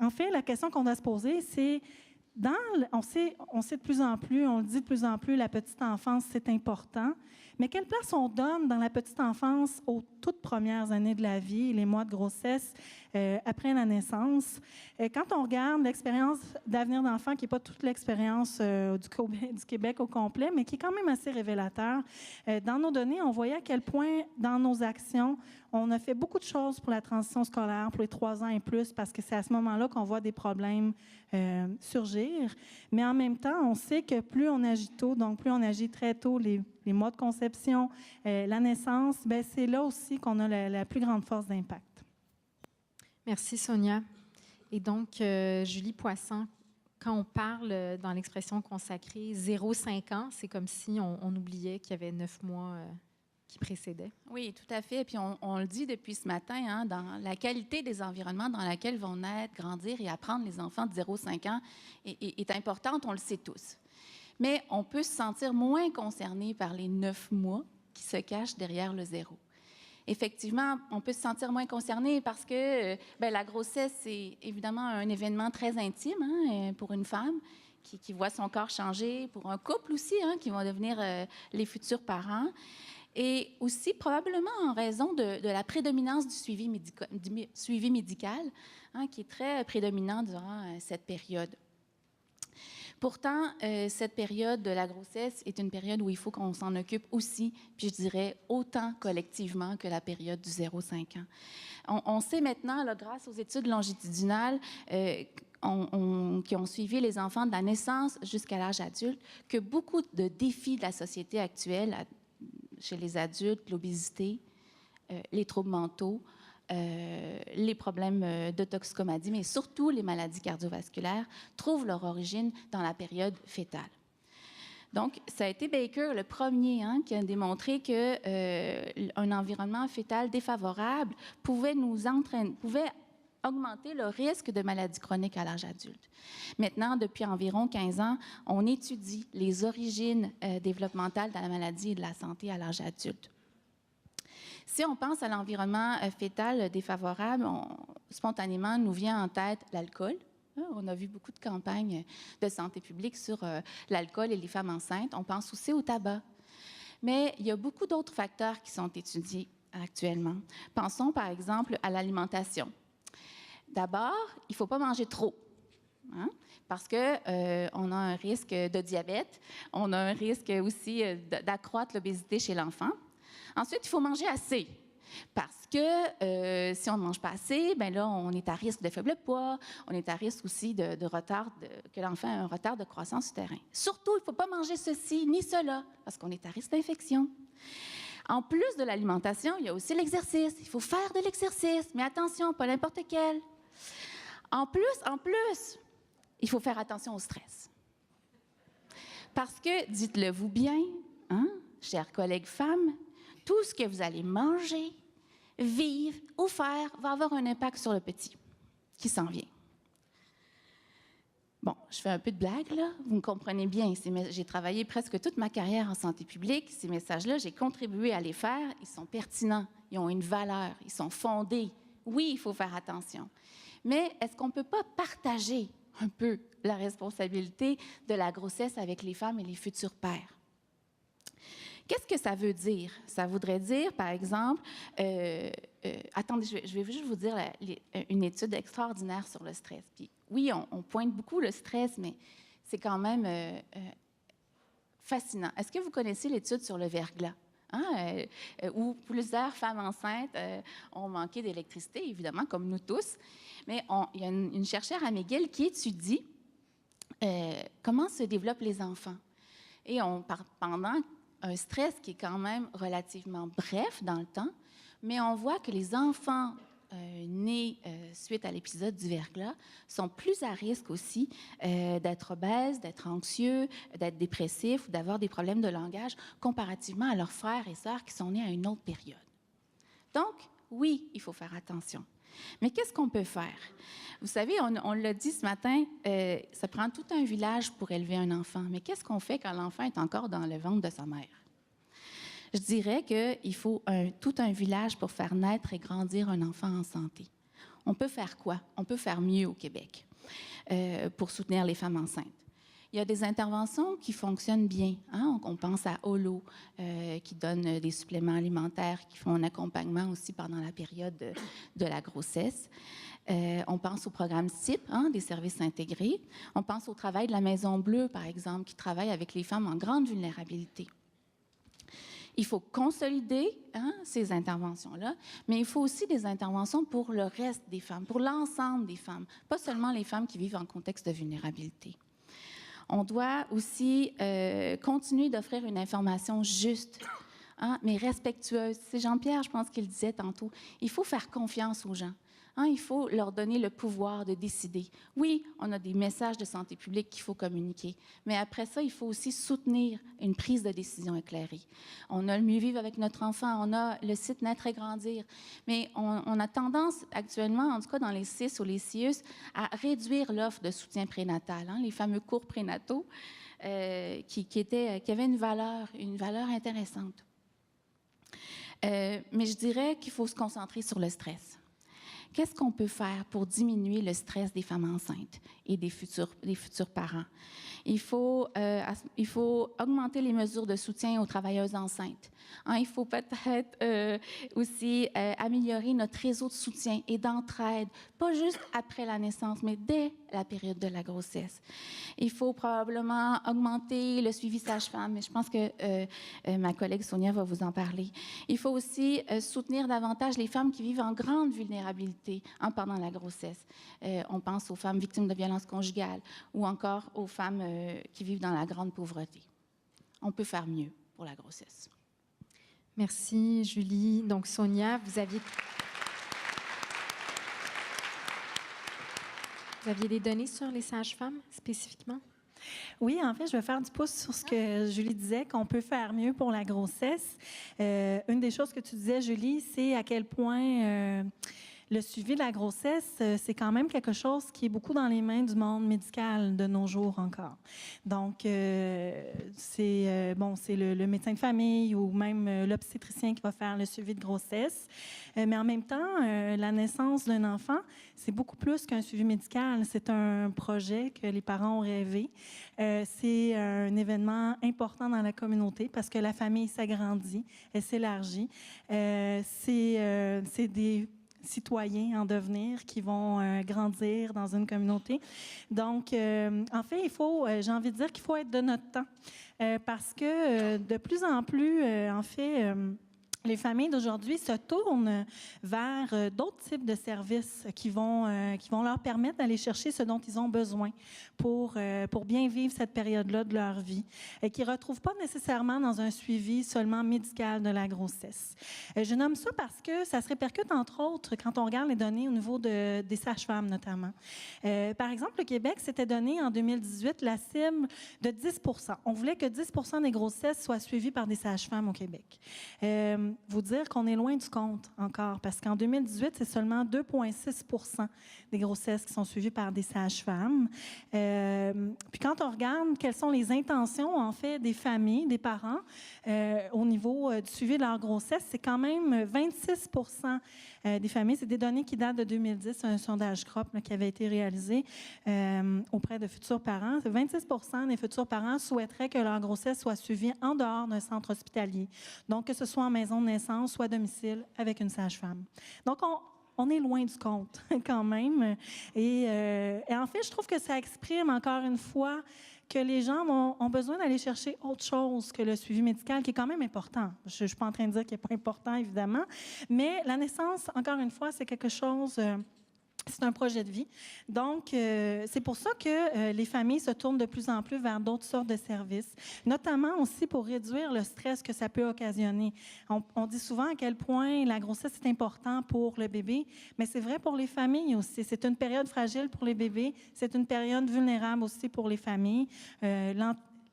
En fait, la question qu'on doit se poser, c'est on sait de plus en plus, on le dit de plus en plus, la petite enfance, c'est important. Mais quelle place on donne dans la petite enfance aux toutes premières années de la vie, les mois de grossesse, après la naissance? Quand on regarde l'expérience d'avenir d'enfant, qui n'est pas toute l'expérience du Québec au complet, mais qui est quand même assez révélateur, dans nos données, on voyait à quel point, dans nos actions, on a fait beaucoup de choses pour la transition scolaire, pour les 3 ans et plus, parce que c'est à ce moment-là qu'on voit des problèmes surgir. Mais en même temps, on sait que plus on agit tôt, donc plus on agit très tôt, les mois de conception, la naissance, ben c'est là aussi qu'on a la plus grande force d'impact. Merci, Sonia. Et donc, Julie Poisson, quand on parle dans l'expression consacrée 0-5 ans, c'est comme si on oubliait qu'il y avait 9 mois qui précédaient. Oui, tout à fait. Puis on le dit depuis ce matin, hein, dans la qualité des environnements dans lesquels vont naître, grandir et apprendre les enfants de 0-5 ans est importante, on le sait tous. Mais on peut se sentir moins concerné par les 9 mois qui se cachent derrière le 0. Effectivement, on peut se sentir moins concerné parce que la grossesse, c'est évidemment un événement très intime hein, pour une femme qui voit son corps changer, pour un couple aussi, hein, qui vont devenir les futurs parents. Et aussi probablement en raison de la prédominance du suivi médical hein, qui est très prédominant durant cette période. Pourtant, cette période de la grossesse est une période où il faut qu'on s'en occupe aussi, puis je dirais autant collectivement que la période du 0-5 ans. On sait maintenant, là, grâce aux études longitudinales qui ont suivi les enfants de la naissance jusqu'à l'âge adulte, que beaucoup de défis de la société actuelle, chez les adultes, l'obésité, les troubles mentaux, les problèmes de toxicomadie, mais surtout les maladies cardiovasculaires, trouvent leur origine dans la période fétale. Donc, ça a été Baker le premier hein, qui a démontré qu'un environnement fétal défavorable pouvait augmenter le risque de maladies chroniques à l'âge adulte. Maintenant, depuis environ 15 ans, on étudie les origines développementales de la maladie et de la santé à l'âge adulte. Si on pense à l'environnement fœtal défavorable, spontanément nous vient en tête l'alcool. On a vu beaucoup de campagnes de santé publique sur l'alcool et les femmes enceintes. On pense aussi au tabac. Mais il y a beaucoup d'autres facteurs qui sont étudiés actuellement. Pensons par exemple à l'alimentation. D'abord, il ne faut pas manger trop, hein, parce qu'on a un risque de diabète, on a un risque aussi d'accroître l'obésité chez l'enfant. Ensuite, il faut manger assez, parce que si on ne mange pas assez, bien là, on est à risque de faible poids, on est à risque aussi que l'enfant ait un retard de croissance souterrain. Surtout, il ne faut pas manger ceci ni cela, parce qu'on est à risque d'infection. En plus de l'alimentation, il y a aussi l'exercice. Il faut faire de l'exercice, mais attention, pas n'importe quel. En plus, il faut faire attention au stress. Parce que, dites-le vous bien, hein, chers collègues femmes, tout ce que vous allez manger, vivre ou faire va avoir un impact sur le petit qui s'en vient. Bon, je fais un peu de blague, là. Vous me comprenez bien. J'ai travaillé presque toute ma carrière en santé publique. Ces messages-là, j'ai contribué à les faire. Ils sont pertinents. Ils ont une valeur. Ils sont fondés. Oui, il faut faire attention. Mais est-ce qu'on ne peut pas partager un peu la responsabilité de la grossesse avec les femmes et les futurs pères? Qu'est-ce que ça veut dire? Ça voudrait dire, par exemple, attendez, je vais juste vous dire une étude extraordinaire sur le stress. Puis, oui, on pointe beaucoup le stress, mais c'est quand même fascinant. Est-ce que vous connaissez l'étude sur le verglas? Hein, où plusieurs femmes enceintes ont manqué d'électricité, évidemment, comme nous tous. Mais il y a une chercheure à McGill qui étudie comment se développent les enfants. Et pendant un stress qui est quand même relativement bref dans le temps, mais on voit que les enfants nés suite à l'épisode du verglas sont plus à risque aussi d'être obèses, d'être anxieux, d'être dépressifs ou d'avoir des problèmes de langage comparativement à leurs frères et sœurs qui sont nés à une autre période. Donc, oui, il faut faire attention. Mais qu'est-ce qu'on peut faire? Vous savez, on l'a dit ce matin, ça prend tout un village pour élever un enfant. Mais qu'est-ce qu'on fait quand l'enfant est encore dans le ventre de sa mère? Je dirais qu'il faut tout un village pour faire naître et grandir un enfant en santé. On peut faire quoi? On peut faire mieux au Québec pour soutenir les femmes enceintes. Il y a des interventions qui fonctionnent bien. Hein? On pense à Holo, qui donne des suppléments alimentaires, qui font un accompagnement aussi pendant la période de la grossesse. On pense au programme CIP, des services intégrés. On pense au travail de la Maison Bleue, par exemple, qui travaille avec les femmes en grande vulnérabilité. Il faut consolider ces interventions-là, mais il faut aussi des interventions pour le reste des femmes, pour l'ensemble des femmes, pas seulement les femmes qui vivent en contexte de vulnérabilité. On doit aussi continuer d'offrir une information juste, mais respectueuse. C'est Jean-Pierre, je pense qu'il disait tantôt, il faut faire confiance aux gens. Il faut leur donner le pouvoir de décider. Oui, on a des messages de santé publique qu'il faut communiquer, mais après ça, il faut aussi soutenir une prise de décision éclairée. On a le Mieux vivre avec notre enfant, on a le site Naître et grandir, mais on a tendance actuellement, en tout cas dans les CIS ou les CIUS, à réduire l'offre de soutien prénatal, les fameux cours prénataux qui avaient une valeur intéressante. Mais je dirais qu'il faut se concentrer sur le stress. Qu'est-ce qu'on peut faire pour diminuer le stress des femmes enceintes et des futurs parents? Il faut augmenter les mesures de soutien aux travailleuses enceintes. Il faut peut-être aussi améliorer notre réseau de soutien et d'entraide, pas juste après la naissance, mais dès la période de la grossesse. Il faut probablement augmenter le suivi sage-femme, mais je pense que ma collègue Sonia va vous en parler. Il faut aussi soutenir davantage les femmes qui vivent en grande vulnérabilité pendant la grossesse. On pense aux femmes victimes de violences conjugales ou encore aux femmes qui vivent dans la grande pauvreté. On peut faire mieux pour la grossesse. Merci, Julie. Donc, Sonia, vous aviez des données sur les sages-femmes spécifiquement? Oui, en fait, je vais faire du pouce sur ce que Julie disait, qu'on peut faire mieux pour la grossesse. Une des choses que tu disais, Julie, c'est à quel point le suivi de la grossesse, c'est quand même quelque chose qui est beaucoup dans les mains du monde médical de nos jours encore. Donc, c'est le médecin de famille ou même l'obstétricien qui va faire le suivi de grossesse. Mais en même temps, la naissance d'un enfant, c'est beaucoup plus qu'un suivi médical. C'est un projet que les parents ont rêvé. C'est un événement important dans la communauté parce que la famille s'agrandit, elle s'élargit. C'est des citoyens en devenir qui vont grandir dans une communauté. Donc, en fait, j'ai envie de dire qu'il faut être de notre temps parce que de plus en plus, les familles d'aujourd'hui se tournent vers d'autres types de services qui vont leur permettre d'aller chercher ce dont ils ont besoin pour bien vivre cette période-là de leur vie et qui ne retrouvent pas nécessairement dans un suivi seulement médical de la grossesse. Je nomme ça parce que ça se répercute, entre autres, quand on regarde les données au niveau des sages-femmes, notamment. Par exemple, le Québec s'était donné en 2018 la cible de 10 %. On voulait que 10 % des grossesses soient suivies par des sages-femmes au Québec. Vous dire qu'on est loin du compte encore, parce qu'en 2018, c'est seulement 2,6 % des grossesses qui sont suivies par des sages-femmes. Puis quand on regarde quelles sont les intentions, en fait, des familles, des parents, au niveau du suivi de leur grossesse, c'est quand même 26 % des familles. C'est des données qui datent de 2010, un sondage CROP qui avait été réalisé auprès de futurs parents. 26 % des futurs parents souhaiteraient que leur grossesse soit suivie en dehors d'un centre hospitalier. Donc, que ce soit en maison de naissance ou à domicile avec une sage-femme. Donc, on est loin du compte quand même. Et en fait, je trouve que ça exprime encore une fois que les gens ont besoin d'aller chercher autre chose que le suivi médical, qui est quand même important. Je ne suis pas en train de dire qu'il n'est pas important, évidemment, mais la naissance, encore une fois, c'est quelque chose... c'est un projet de vie. Donc, c'est pour ça que les familles se tournent de plus en plus vers d'autres sortes de services, notamment aussi pour réduire le stress que ça peut occasionner. On dit souvent à quel point la grossesse est importante pour le bébé, mais c'est vrai pour les familles aussi. C'est une période fragile pour les bébés, c'est une période vulnérable aussi pour les familles.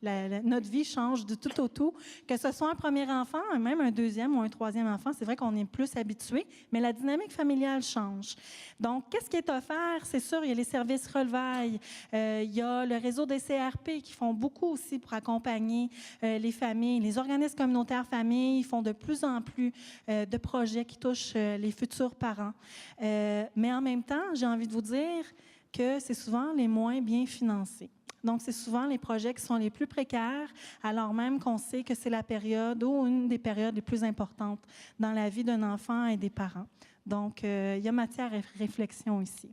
Notre vie change du tout au tout. Que ce soit un premier enfant, même un deuxième ou un troisième enfant, c'est vrai qu'on est plus habitué, mais la dynamique familiale change. Donc, qu'est-ce qui est offert? C'est sûr, il y a les services relevailles, il y a le réseau des CRP qui font beaucoup aussi pour accompagner les familles. Les organismes communautaires familles font de plus en plus de projets qui touchent les futurs parents. Mais en même temps, j'ai envie de vous dire que c'est souvent les moins bien financés. Donc, c'est souvent les projets qui sont les plus précaires, alors même qu'on sait que c'est la période ou une des périodes les plus importantes dans la vie d'un enfant et des parents. Donc, il y a matière à réflexion ici.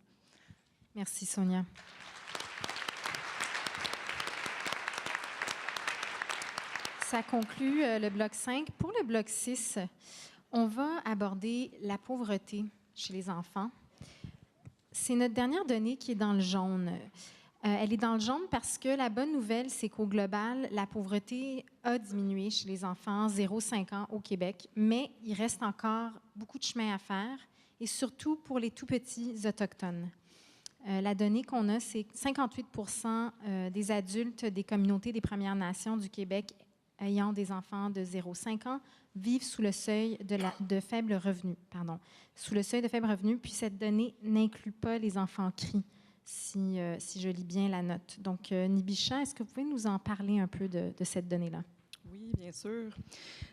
Merci, Sonia. Ça conclut le bloc 5. Pour le bloc 6, on va aborder la pauvreté chez les enfants. C'est notre dernière donnée qui est dans le jaune. Elle est dans le jaune parce que la bonne nouvelle, c'est qu'au global, la pauvreté a diminué chez les enfants 0-5 ans au Québec, mais il reste encore beaucoup de chemin à faire, et surtout pour les tout-petits autochtones. La donnée qu'on a, c'est que 58 % des adultes des communautés des Premières Nations du Québec ayant des enfants de 0-5 ans vivent sous le seuil de faible revenu. Sous le seuil de faible revenu, puis cette donnée n'inclut pas les enfants CRI. Si je lis bien la note. Donc, Nibisha, est-ce que vous pouvez nous en parler un peu de cette donnée-là? Oui, bien sûr.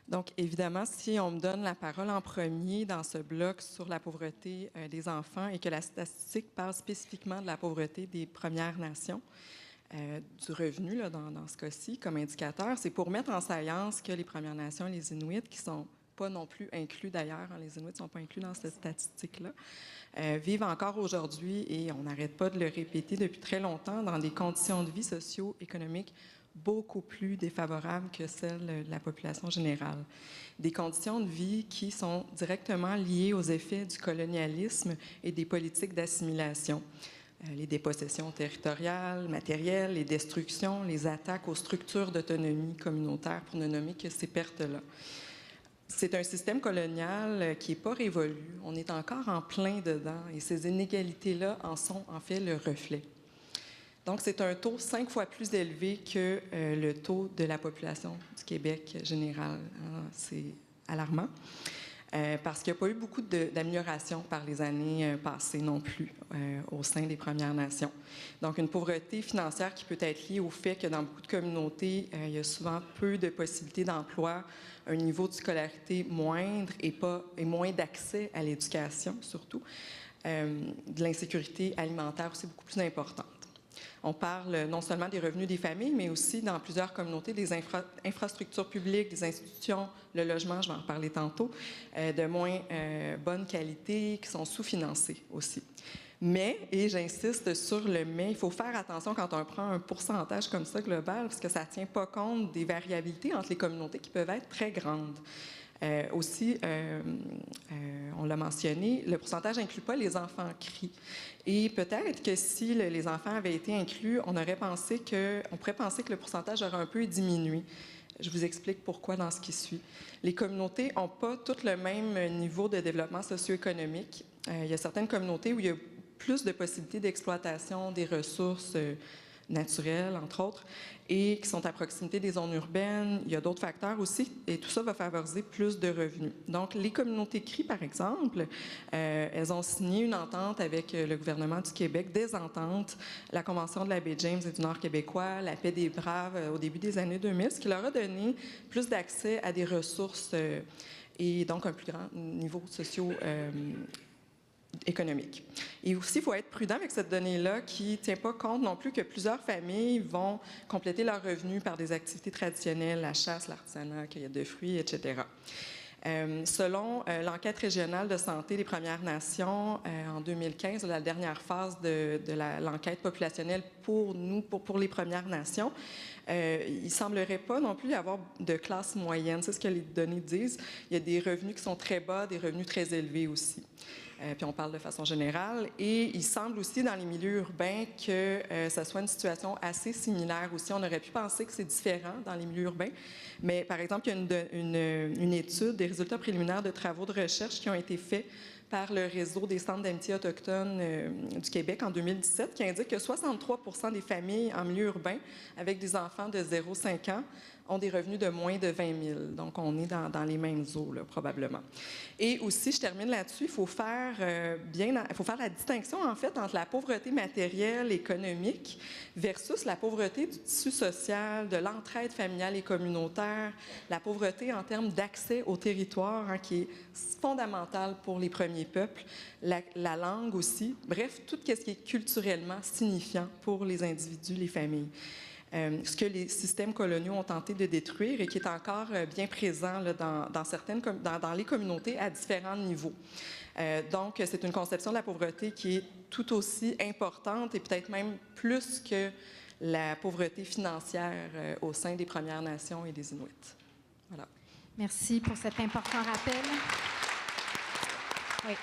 Donc, évidemment, si on me donne la parole en premier dans ce bloc sur la pauvreté des enfants et que la statistique parle spécifiquement de la pauvreté des Premières Nations, du revenu là, dans ce cas-ci, comme indicateur, c'est pour mettre en saillance que les Premières Nations, les Inuits, qui ne sont pas non plus inclus d'ailleurs, les Inuits ne sont pas inclus dans cette statistique-là, vivent encore aujourd'hui, et on n'arrête pas de le répéter depuis très longtemps, dans des conditions de vie socio-économiques beaucoup plus défavorables que celles de la population générale. Des conditions de vie qui sont directement liées aux effets du colonialisme et des politiques d'assimilation. Les dépossessions territoriales, matérielles, les destructions, les attaques aux structures d'autonomie communautaire, pour ne nommer que ces pertes-là. C'est un système colonial qui n'est pas révolu. On est encore en plein dedans et ces inégalités-là en sont en fait le reflet. Donc, c'est un taux 5 fois plus élevé que le taux de la population du Québec général. C'est alarmant parce qu'il n'y a pas eu beaucoup d'amélioration par les années passées non plus au sein des Premières Nations. Donc, une pauvreté financière qui peut être liée au fait que dans beaucoup de communautés, il y a souvent peu de possibilités d'emploi, un niveau de scolarité moindre et moins d'accès à l'éducation, surtout. De l'insécurité alimentaire aussi beaucoup plus importante. On parle non seulement des revenus des familles, mais aussi dans plusieurs communautés des infrastructures publiques, des institutions, le logement, je vais en parler tantôt, de moins bonne qualité, qui sont sous-financées aussi. Mais, et j'insiste sur le mais, il faut faire attention quand on prend un pourcentage comme ça global, parce que ça ne tient pas compte des variabilités entre les communautés qui peuvent être très grandes. Aussi, on l'a mentionné, le pourcentage n'inclut pas les enfants CRI. Et peut-être que si les enfants avaient été inclus, on pourrait penser que le pourcentage aurait un peu diminué. Je vous explique pourquoi dans ce qui suit. Les communautés n'ont pas toutes le même niveau de développement socio-économique. Il y a certaines communautés où il y a plus de possibilités d'exploitation des ressources naturelles, entre autres, et qui sont à proximité des zones urbaines. Il y a d'autres facteurs aussi, et tout ça va favoriser plus de revenus. Donc, les communautés CRI, par exemple, elles ont signé une entente avec le gouvernement du Québec, des ententes, la Convention de la baie James et du Nord québécois, la Paix des Braves au début des années 2000, ce qui leur a donné plus d'accès à des ressources et donc un plus grand niveau socio-économique. Et aussi, il faut être prudent avec cette donnée-là qui ne tient pas compte non plus que plusieurs familles vont compléter leurs revenus par des activités traditionnelles, la chasse, l'artisanat, la cueillette de fruits, etc. Selon l'enquête régionale de santé des Premières Nations, en 2015, la dernière phase de l'enquête populationnelle pour les Premières Nations, il ne semblerait pas non plus y avoir de classe moyenne. C'est ce que les données disent. Il y a des revenus qui sont très bas, des revenus très élevés aussi. Puis on parle de façon générale. Et il semble aussi dans les milieux urbains que ça soit une situation assez similaire aussi. On aurait pu penser que c'est différent dans les milieux urbains. Mais par exemple, il y a une étude, des résultats préliminaires de travaux de recherche qui ont été faits par le réseau des centres d'amitié autochtones du Québec en 2017 qui indique que 63% des familles en milieu urbain avec des enfants de 0,5 ans ont des revenus de moins de 20 000. Donc, on est dans les mêmes eaux, là, probablement. Et aussi, je termine là-dessus, il faut faire la distinction, en fait, entre la pauvreté matérielle, économique, versus la pauvreté du tissu social, de l'entraide familiale et communautaire, la pauvreté en termes d'accès au territoire, hein, qui est fondamentale pour les premiers peuples, la langue aussi, bref, tout ce qui est culturellement signifiant pour les individus, les familles. Ce que les systèmes coloniaux ont tenté de détruire et qui est encore bien présent là, dans les communautés à différents niveaux. Donc, c'est une conception de la pauvreté qui est tout aussi importante et peut-être même plus que la pauvreté financière au sein des Premières Nations et des Inuits. Voilà. Merci pour cet important rappel. Oui.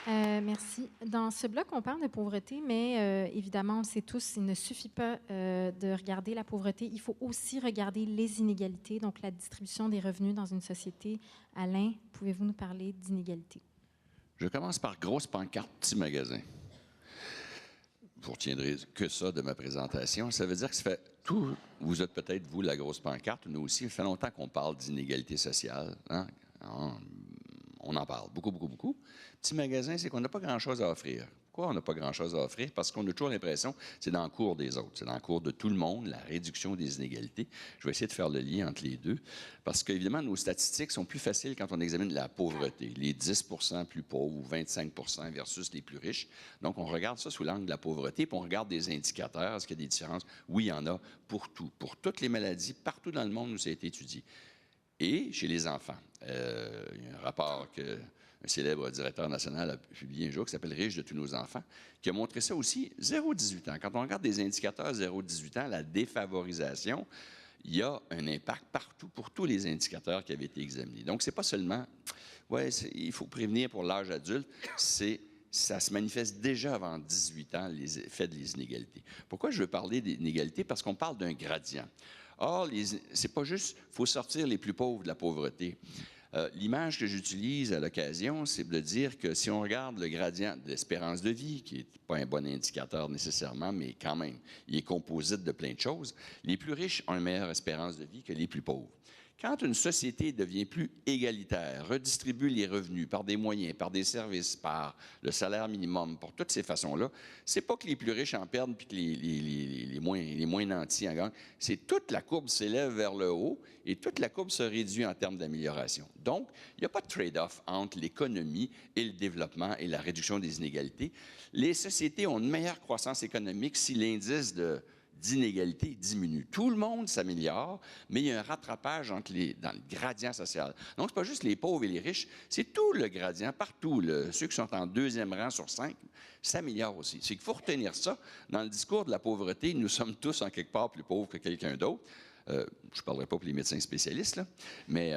Merci. Dans ce bloc, on parle de pauvreté, mais évidemment, on le sait tous, il ne suffit pas de regarder la pauvreté. Il faut aussi regarder les inégalités, donc la distribution des revenus dans une société. Alain, pouvez-vous nous parler d'inégalités? Je commence par grosse pancarte, petit magasin. Vous ne retiendrez que ça de ma présentation. Ça veut dire que ça fait tout. Vous êtes peut-être, vous, la grosse pancarte. Nous aussi, ça fait longtemps qu'on parle d'inégalité sociale. Hein? On en parle beaucoup, beaucoup, beaucoup. Petit magasin, c'est qu'on n'a pas grand-chose à offrir. Pourquoi on n'a pas grand-chose à offrir? Parce qu'on a toujours l'impression que c'est dans le cours des autres, c'est dans le cours de tout le monde, la réduction des inégalités. Je vais essayer de faire le lien entre les deux, parce qu'évidemment, nos statistiques sont plus faciles quand on examine la pauvreté. Les 10 plus pauvres ou 25 versus les plus riches. Donc, on regarde ça sous l'angle de la pauvreté, puis on regarde des indicateurs. Est-ce qu'il y a des différences? Oui, il y en a pour tout. Pour toutes les maladies, partout dans le monde où ça a été étudié. Et chez les enfants, il y a un rapport qu'un célèbre directeur national a publié un jour qui s'appelle « Riche de tous nos enfants », qui a montré ça aussi, 0-18 ans. Quand on regarde des indicateurs 0-18 ans, la défavorisation, il y a un impact partout pour tous les indicateurs qui avaient été examinés. Donc, c'est pas seulement, il faut prévenir pour l'âge adulte, ça se manifeste déjà avant 18 ans, les effets des inégalités. Pourquoi je veux parler d'inégalités? Parce qu'on parle d'un gradient. Or, c'est pas juste, il faut sortir les plus pauvres de la pauvreté. L'image que j'utilise à l'occasion, c'est de dire que si on regarde le gradient de l'espérance de vie, qui n'est pas un bon indicateur nécessairement, mais quand même, il est composite de plein de choses, les plus riches ont une meilleure espérance de vie que les plus pauvres. Quand une société devient plus égalitaire, redistribue les revenus par des moyens, par des services, par le salaire minimum, pour toutes ces façons-là, c'est pas que les plus riches en perdent puis que les moins nantis en gagnent. C'est toute la courbe s'élève vers le haut et toute la courbe se réduit en termes d'amélioration. Donc, il n'y a pas de trade-off entre l'économie et le développement et la réduction des inégalités. Les sociétés ont une meilleure croissance économique si l'indice d'inégalité diminue. Tout le monde s'améliore, mais il y a un rattrapage dans le gradient social. Donc, ce n'est pas juste les pauvres et les riches, c'est tout le gradient, partout. Ceux qui sont en deuxième rang sur 5 s'améliorent aussi. C'est qu'il faut retenir ça. Dans le discours de la pauvreté, nous sommes tous en quelque part plus pauvres que quelqu'un d'autre. Je ne parlerai pas pour les médecins spécialistes, là, mais...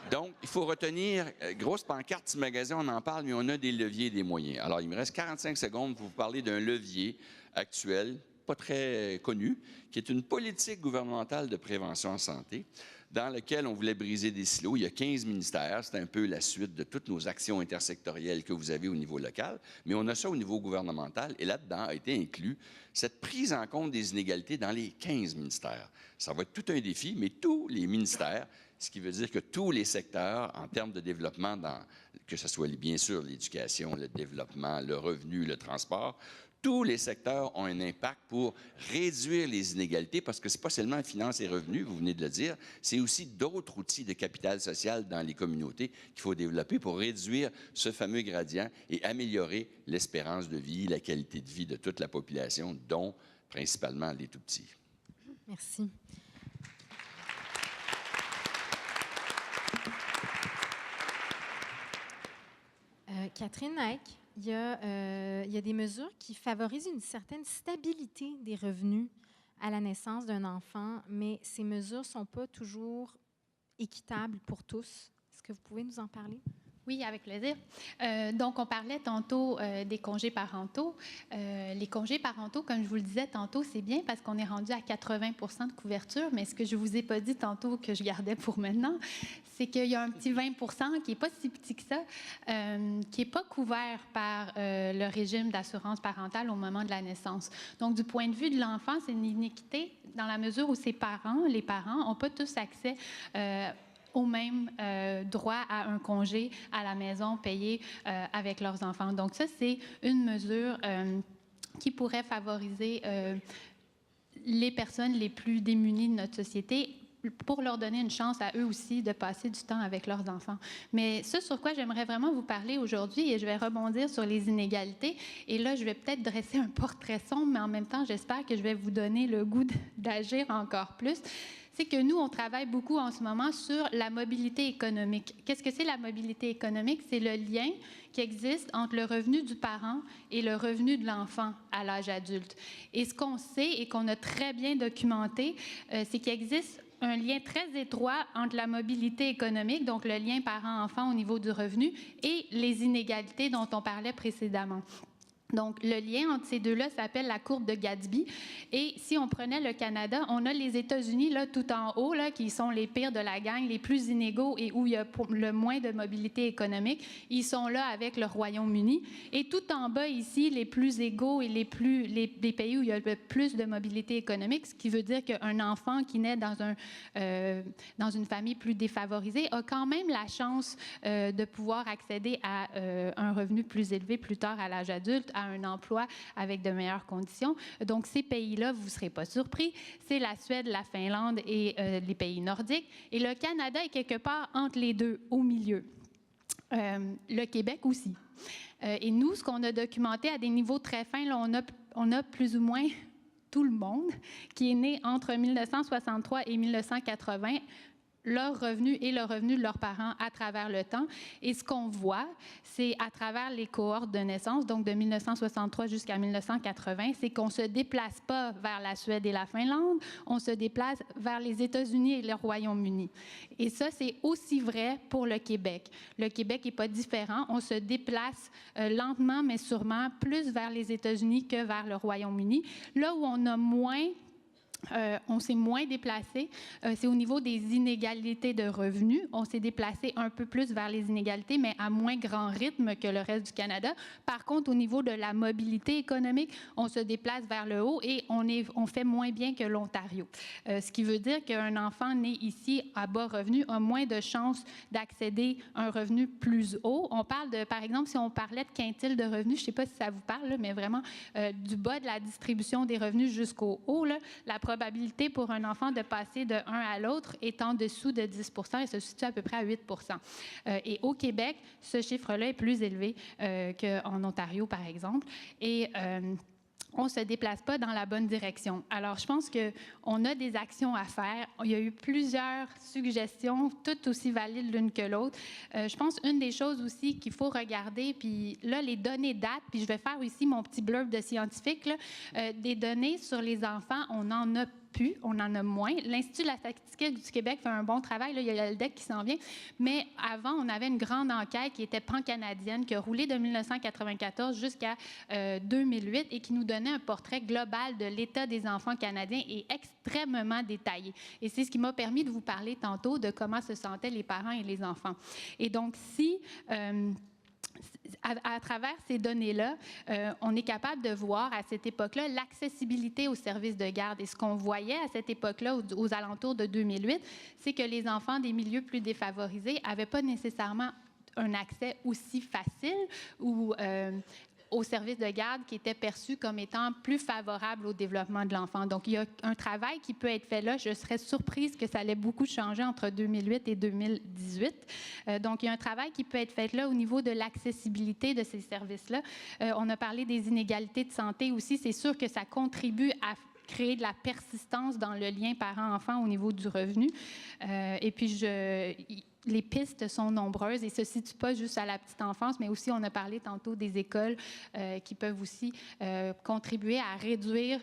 Donc, il faut retenir, grosse pancarte, petit magasin, on en parle, mais on a des leviers et des moyens. Alors, il me reste 45 secondes pour vous parler d'un levier actuel, pas très connu, qui est une politique gouvernementale de prévention en santé, dans laquelle on voulait briser des silos. Il y a 15 ministères, c'est un peu la suite de toutes nos actions intersectorielles que vous avez au niveau local, mais on a ça au niveau gouvernemental, et là-dedans a été inclus cette prise en compte des inégalités dans les 15 ministères. Ça va être tout un défi, mais tous les ministères, ce qui veut dire que tous les secteurs, en termes de développement, que ce soit bien sûr l'éducation, le développement, le revenu, le transport, tous les secteurs ont un impact pour réduire les inégalités parce que ce n'est pas seulement finances et revenus, vous venez de le dire, c'est aussi d'autres outils de capital social dans les communautés qu'il faut développer pour réduire ce fameux gradient et améliorer l'espérance de vie, la qualité de vie de toute la population, dont principalement les tout-petits. Merci. Catherine Naik, il y a des mesures qui favorisent une certaine stabilité des revenus à la naissance d'un enfant, mais ces mesures ne sont pas toujours équitables pour tous. Est-ce que vous pouvez nous en parler? Oui, avec plaisir. Donc, on parlait tantôt des congés parentaux. Les congés parentaux, comme je vous le disais tantôt, c'est bien parce qu'on est rendu à 80 % de couverture, mais ce que je ne vous ai pas dit tantôt, que je gardais pour maintenant, c'est qu'il y a un petit 20 % qui n'est pas si petit que ça, qui n'est pas couvert par le régime d'assurance parentale au moment de la naissance. Donc, du point de vue de l'enfant, c'est une inéquité dans la mesure où les parents n'ont pas tous accès au même droit à un congé à la maison payé avec leurs enfants. Donc ça, c'est une mesure qui pourrait favoriser les personnes les plus démunies de notre société pour leur donner une chance à eux aussi de passer du temps avec leurs enfants. Mais ce sur quoi j'aimerais vraiment vous parler aujourd'hui, et je vais rebondir sur les inégalités, et là, je vais peut-être dresser un portrait sombre, mais en même temps, j'espère que je vais vous donner le goût d'agir encore plus, c'est que nous, on travaille beaucoup en ce moment sur la mobilité économique. Qu'est-ce que c'est la mobilité économique? C'est le lien qui existe entre le revenu du parent et le revenu de l'enfant à l'âge adulte. Et ce qu'on sait et qu'on a très bien documenté, c'est qu'il existe un lien très étroit entre la mobilité économique, donc le lien parent-enfant au niveau du revenu, et les inégalités dont on parlait précédemment. Donc, le lien entre ces deux-là s'appelle la courbe de Gatsby. Et si on prenait le Canada, on a les États-Unis là, tout en haut, là, qui sont les pires de la gang, les plus inégaux et où il y a le moins de mobilité économique. Ils sont là avec le Royaume-Uni. Et tout en bas ici, les plus égaux et les pays où il y a le plus de mobilité économique, ce qui veut dire qu'un enfant qui naît dans une famille plus défavorisée a quand même la chance de pouvoir accéder à un revenu plus élevé plus tard à l'âge adulte, à un emploi avec de meilleures conditions. Donc, ces pays-là, vous ne serez pas surpris, c'est la Suède, la Finlande et les pays nordiques. Et le Canada est quelque part entre les deux, au milieu. Le Québec aussi. Et nous, ce qu'on a documenté à des niveaux très fins, là, on a plus ou moins tout le monde qui est né entre 1963 et 1980, leur revenu et le revenu de leurs parents à travers le temps. Et ce qu'on voit, c'est à travers les cohortes de naissance, donc de 1963 jusqu'à 1980, c'est qu'on ne se déplace pas vers la Suède et la Finlande, on se déplace vers les États-Unis et le Royaume-Uni. Et ça, c'est aussi vrai pour le Québec. Le Québec n'est pas différent. On se déplace lentement, mais sûrement, plus vers les États-Unis que vers le Royaume-Uni. Là où on s'est moins déplacé, c'est au niveau des inégalités de revenus. On s'est déplacé un peu plus vers les inégalités, mais à moins grand rythme que le reste du Canada. Par contre, au niveau de la mobilité économique, on se déplace vers le haut et on fait moins bien que l'Ontario. Ce qui veut dire qu'un enfant né ici à bas revenu a moins de chances d'accéder à un revenu plus haut. On parle de, par exemple, si on parlait de quintile de revenus, je ne sais pas si ça vous parle, là, mais vraiment du bas de la distribution des revenus jusqu'au haut, là, la probabilité pour un enfant de passer de un à l'autre est en dessous de 10 % et se situe à peu près à 8 %. Et au Québec, ce chiffre-là est plus élevé qu'en Ontario, par exemple. Et on ne se déplace pas dans la bonne direction. Alors, je pense qu'on a des actions à faire. Il y a eu plusieurs suggestions, toutes aussi valides l'une que l'autre. Je pense une des choses aussi qu'il faut regarder, puis là, les données datent, puis je vais faire ici mon petit blurb de scientifique, là, des données sur les enfants, on en a plus, on en a moins. L'Institut de la statistique du Québec fait un bon travail. Là, il y a le DEC qui s'en vient. Mais avant, on avait une grande enquête qui était pan-canadienne, qui a roulé de 1994 jusqu'à 2008 et qui nous donnait un portrait global de l'état des enfants canadiens et extrêmement détaillé. Et c'est ce qui m'a permis de vous parler tantôt de comment se sentaient les parents et les enfants. Et donc, si... à travers ces données-là, on est capable de voir à cette époque-là l'accessibilité aux services de garde. Et ce qu'on voyait à cette époque-là, aux alentours de 2008, c'est que les enfants des milieux plus défavorisés n'avaient pas nécessairement un accès aussi facile ou aux services de garde qui étaient perçus comme étant plus favorables au développement de l'enfant. Donc, il y a un travail qui peut être fait là. Je serais surprise que ça allait beaucoup changer entre 2008 et 2018. Donc, il y a un travail qui peut être fait là au niveau de l'accessibilité de ces services-là. On a parlé des inégalités de santé aussi. C'est sûr que ça contribue à créer de la persistance dans le lien parent-enfant au niveau du revenu. Et puis, les pistes sont nombreuses et ne se situent pas juste à la petite enfance, mais aussi, on a parlé tantôt des écoles qui peuvent aussi contribuer à réduire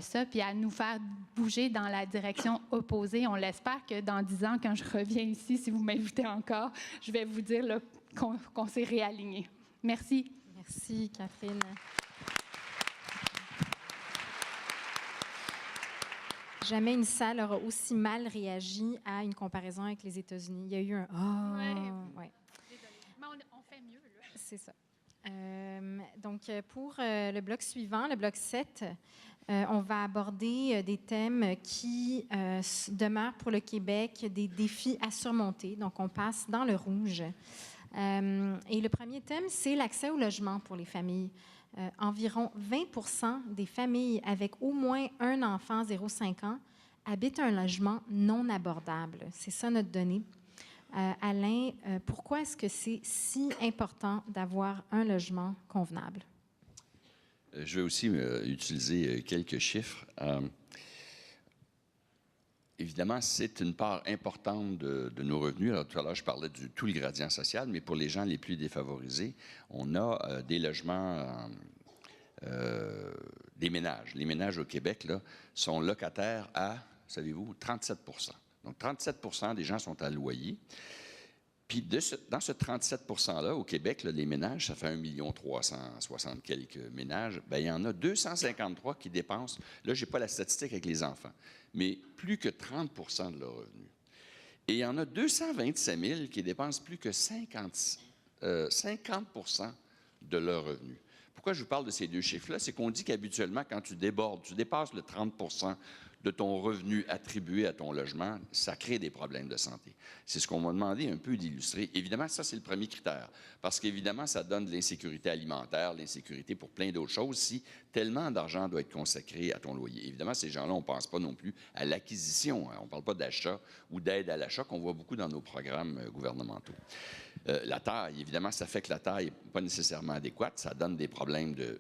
ça puis à nous faire bouger dans la direction opposée. On l'espère que dans 10 ans, quand je reviens ici, si vous m'invitez encore, je vais vous dire qu'on s'est réaligné. Merci. Merci, Catherine. Jamais une salle aura aussi mal réagi à une comparaison avec les États-Unis. Il y a eu un « Ah! Ouais. Mais on fait mieux, là. C'est ça. Donc, pour le bloc suivant, le bloc 7, on va aborder des thèmes qui demeurent pour le Québec des défis à surmonter. Donc, on passe dans le rouge. Et le premier thème, c'est l'accès au logement pour les familles. Environ 20 des familles avec au moins un enfant 0,5 ans habitent un logement non abordable. C'est ça notre donnée. Alain, pourquoi est-ce que c'est si important d'avoir un logement convenable? Je vais aussi utiliser quelques chiffres. Évidemment, c'est une part importante de nos revenus. Alors, tout à l'heure, je parlais du tout le gradient social, mais pour les gens les plus défavorisés, on a des logements, des ménages. Les ménages au Québec là, sont locataires à, savez-vous, 37 %. Donc, 37 % des gens sont à loyer. Puis, dans ce 37 %-là, au Québec, là, les ménages, ça fait 1 360 quelques ménages, bien, il y en a 253 qui dépensent, là, je n'ai pas la statistique avec les enfants, mais plus que 30 % de leurs revenus. Et il y en a 227 000 qui dépensent plus que 50 % de leurs revenus. Pourquoi je vous parle de ces deux chiffres-là? C'est qu'on dit qu'habituellement, quand tu dépasses le 30 % de ton revenu attribué à ton logement, ça crée des problèmes de santé. C'est ce qu'on m'a demandé un peu d'illustrer. Évidemment, ça, c'est le premier critère, parce qu'évidemment, ça donne de l'insécurité alimentaire, l'insécurité pour plein d'autres choses, si tellement d'argent doit être consacré à ton loyer. Évidemment, ces gens-là, on ne pense pas non plus à l'acquisition. On ne parle pas d'achat ou d'aide à l'achat, qu'on voit beaucoup dans nos programmes gouvernementaux. La taille, évidemment, ça fait que la taille n'est pas nécessairement adéquate. Ça donne des problèmes de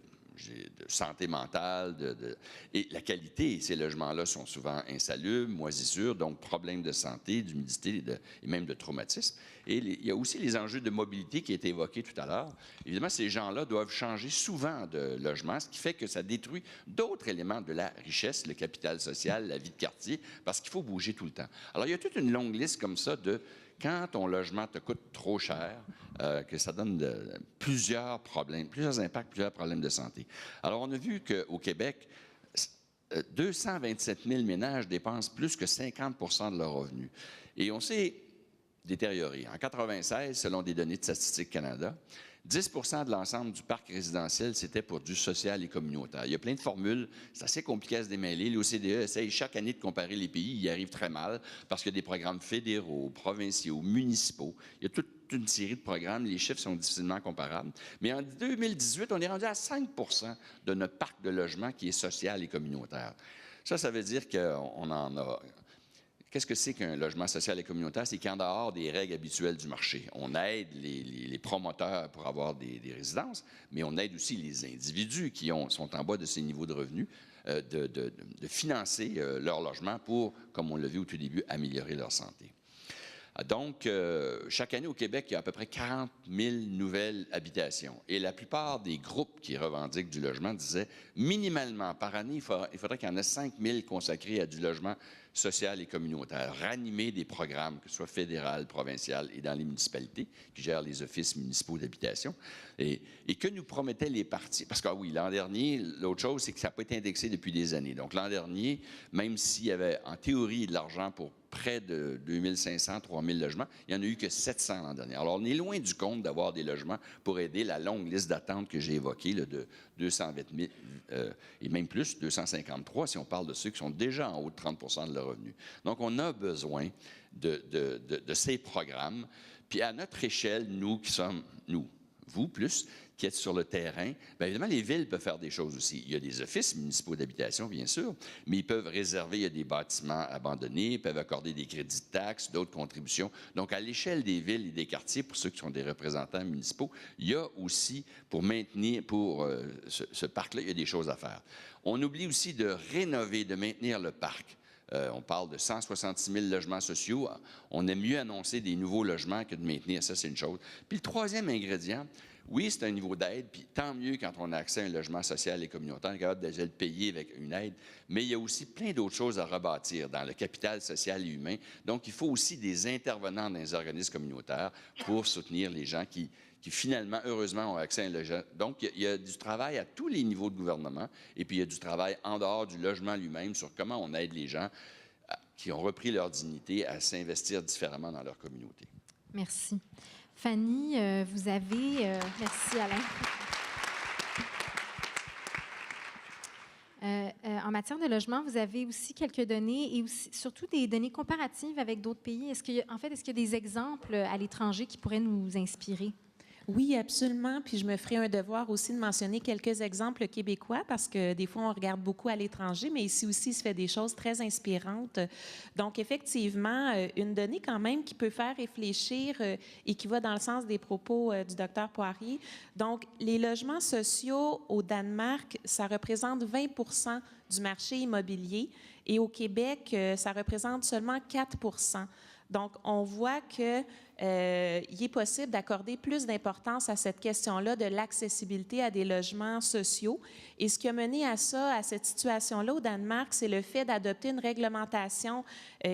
santé mentale, et la qualité. Ces logements-là sont souvent insalubres, moisissures, donc problèmes de santé, d'humidité et même de traumatisme. Et il y a aussi les enjeux de mobilité qui étaient évoqués tout à l'heure. Évidemment, ces gens-là doivent changer souvent de logement, ce qui fait que ça détruit d'autres éléments de la richesse, le capital social, la vie de quartier, parce qu'il faut bouger tout le temps. Alors, il y a toute une longue liste comme ça de quand ton logement te coûte trop cher, que ça donne plusieurs problèmes, plusieurs impacts, plusieurs problèmes de santé. Alors, on a vu qu'au Québec, 227 000 ménages dépensent plus que 50 % de leurs revenus. Et on s'est détérioré. En 1996, selon des données de Statistique Canada, 10 % de l'ensemble du parc résidentiel, c'était pour du social et communautaire. Il y a plein de formules, c'est assez compliqué à se démêler. L'OCDE essaye chaque année de comparer les pays, il y arrive très mal parce qu'il y a des programmes fédéraux, provinciaux, municipaux. Il y a toute une série de programmes, les chiffres sont difficilement comparables. Mais en 2018, on est rendu à 5 % de notre parc de logement qui est social et communautaire. Ça veut dire qu'on en a... Qu'est-ce que c'est qu'un logement social et communautaire? C'est qu'en dehors des règles habituelles du marché, on aide les promoteurs pour avoir des résidences, mais on aide aussi les individus qui sont en bas de ces niveaux de revenus de financer leur logement pour, comme on l'a vu au tout début, améliorer leur santé. Donc, chaque année au Québec, il y a à peu près 40 000 nouvelles habitations. Et la plupart des groupes qui revendiquent du logement disaient, minimalement par année, il faudrait qu'il y en ait 5 000 consacrés à du logement social et communautaire, ranimer des programmes, que ce soit fédéral, provincial et dans les municipalités qui gèrent les offices municipaux d'habitation. Et que nous promettaient les partis? Parce que, oui, l'an dernier, l'autre chose, c'est que ça n'a pas été indexé depuis des années. Donc, l'an dernier, même s'il y avait en théorie de l'argent pour près de 2500, 3000 logements, il n'y en a eu que 700 l'an dernier. Alors, on est loin du compte d'avoir des logements pour aider la longue liste d'attente que j'ai évoquée, là, de 220 000 et même plus, 253, si on parle de ceux qui sont déjà en haut de 30 % de leurs revenus. Donc, on a besoin de ces programmes. Puis, à notre échelle, nous qui sommes, vous plus, qui êtes sur le terrain, bien évidemment, les villes peuvent faire des choses aussi. Il y a des offices municipaux d'habitation, bien sûr, mais ils peuvent réserver, il y a des bâtiments abandonnés, ils peuvent accorder des crédits de taxes, d'autres contributions. Donc, à l'échelle des villes et des quartiers, pour ceux qui sont des représentants municipaux, il y a aussi, pour maintenir, ce parc-là, il y a des choses à faire. On oublie aussi de rénover, de maintenir le parc. On parle de 166 000 logements sociaux. On aime mieux annoncer des nouveaux logements que de maintenir. Ça, c'est une chose. Puis le troisième ingrédient, Oui, c'est un niveau d'aide, puis tant mieux quand on a accès à un logement social et communautaire, on est capable de le payer avec une aide, mais il y a aussi plein d'autres choses à rebâtir dans le capital social et humain. Donc, il faut aussi des intervenants dans les organismes communautaires pour soutenir les gens qui finalement, heureusement, ont accès à un logement. Donc, il y a du travail à tous les niveaux de gouvernement, et puis il y a du travail en dehors du logement lui-même sur comment on aide les gens qui ont repris leur dignité à s'investir différemment dans leur communauté. Merci. Fanny, vous avez... merci, Alain. En matière de logement, vous avez aussi quelques données et aussi, surtout des données comparatives avec d'autres pays. Est-ce qu'il y a des exemples à l'étranger qui pourraient nous inspirer? Oui, absolument. Puis je me ferai un devoir aussi de mentionner quelques exemples québécois parce que des fois, on regarde beaucoup à l'étranger, mais ici aussi, il se fait des choses très inspirantes. Donc, effectivement, une donnée quand même qui peut faire réfléchir et qui va dans le sens des propos du docteur Poirier. Donc, les logements sociaux au Danemark, ça représente 20 du marché immobilier et au Québec, ça représente seulement 4 %. Donc, on voit qu'il est possible d'accorder plus d'importance à cette question-là de l'accessibilité à des logements sociaux. Et ce qui a mené à ça, à cette situation-là au Danemark, c'est le fait d'adopter une réglementation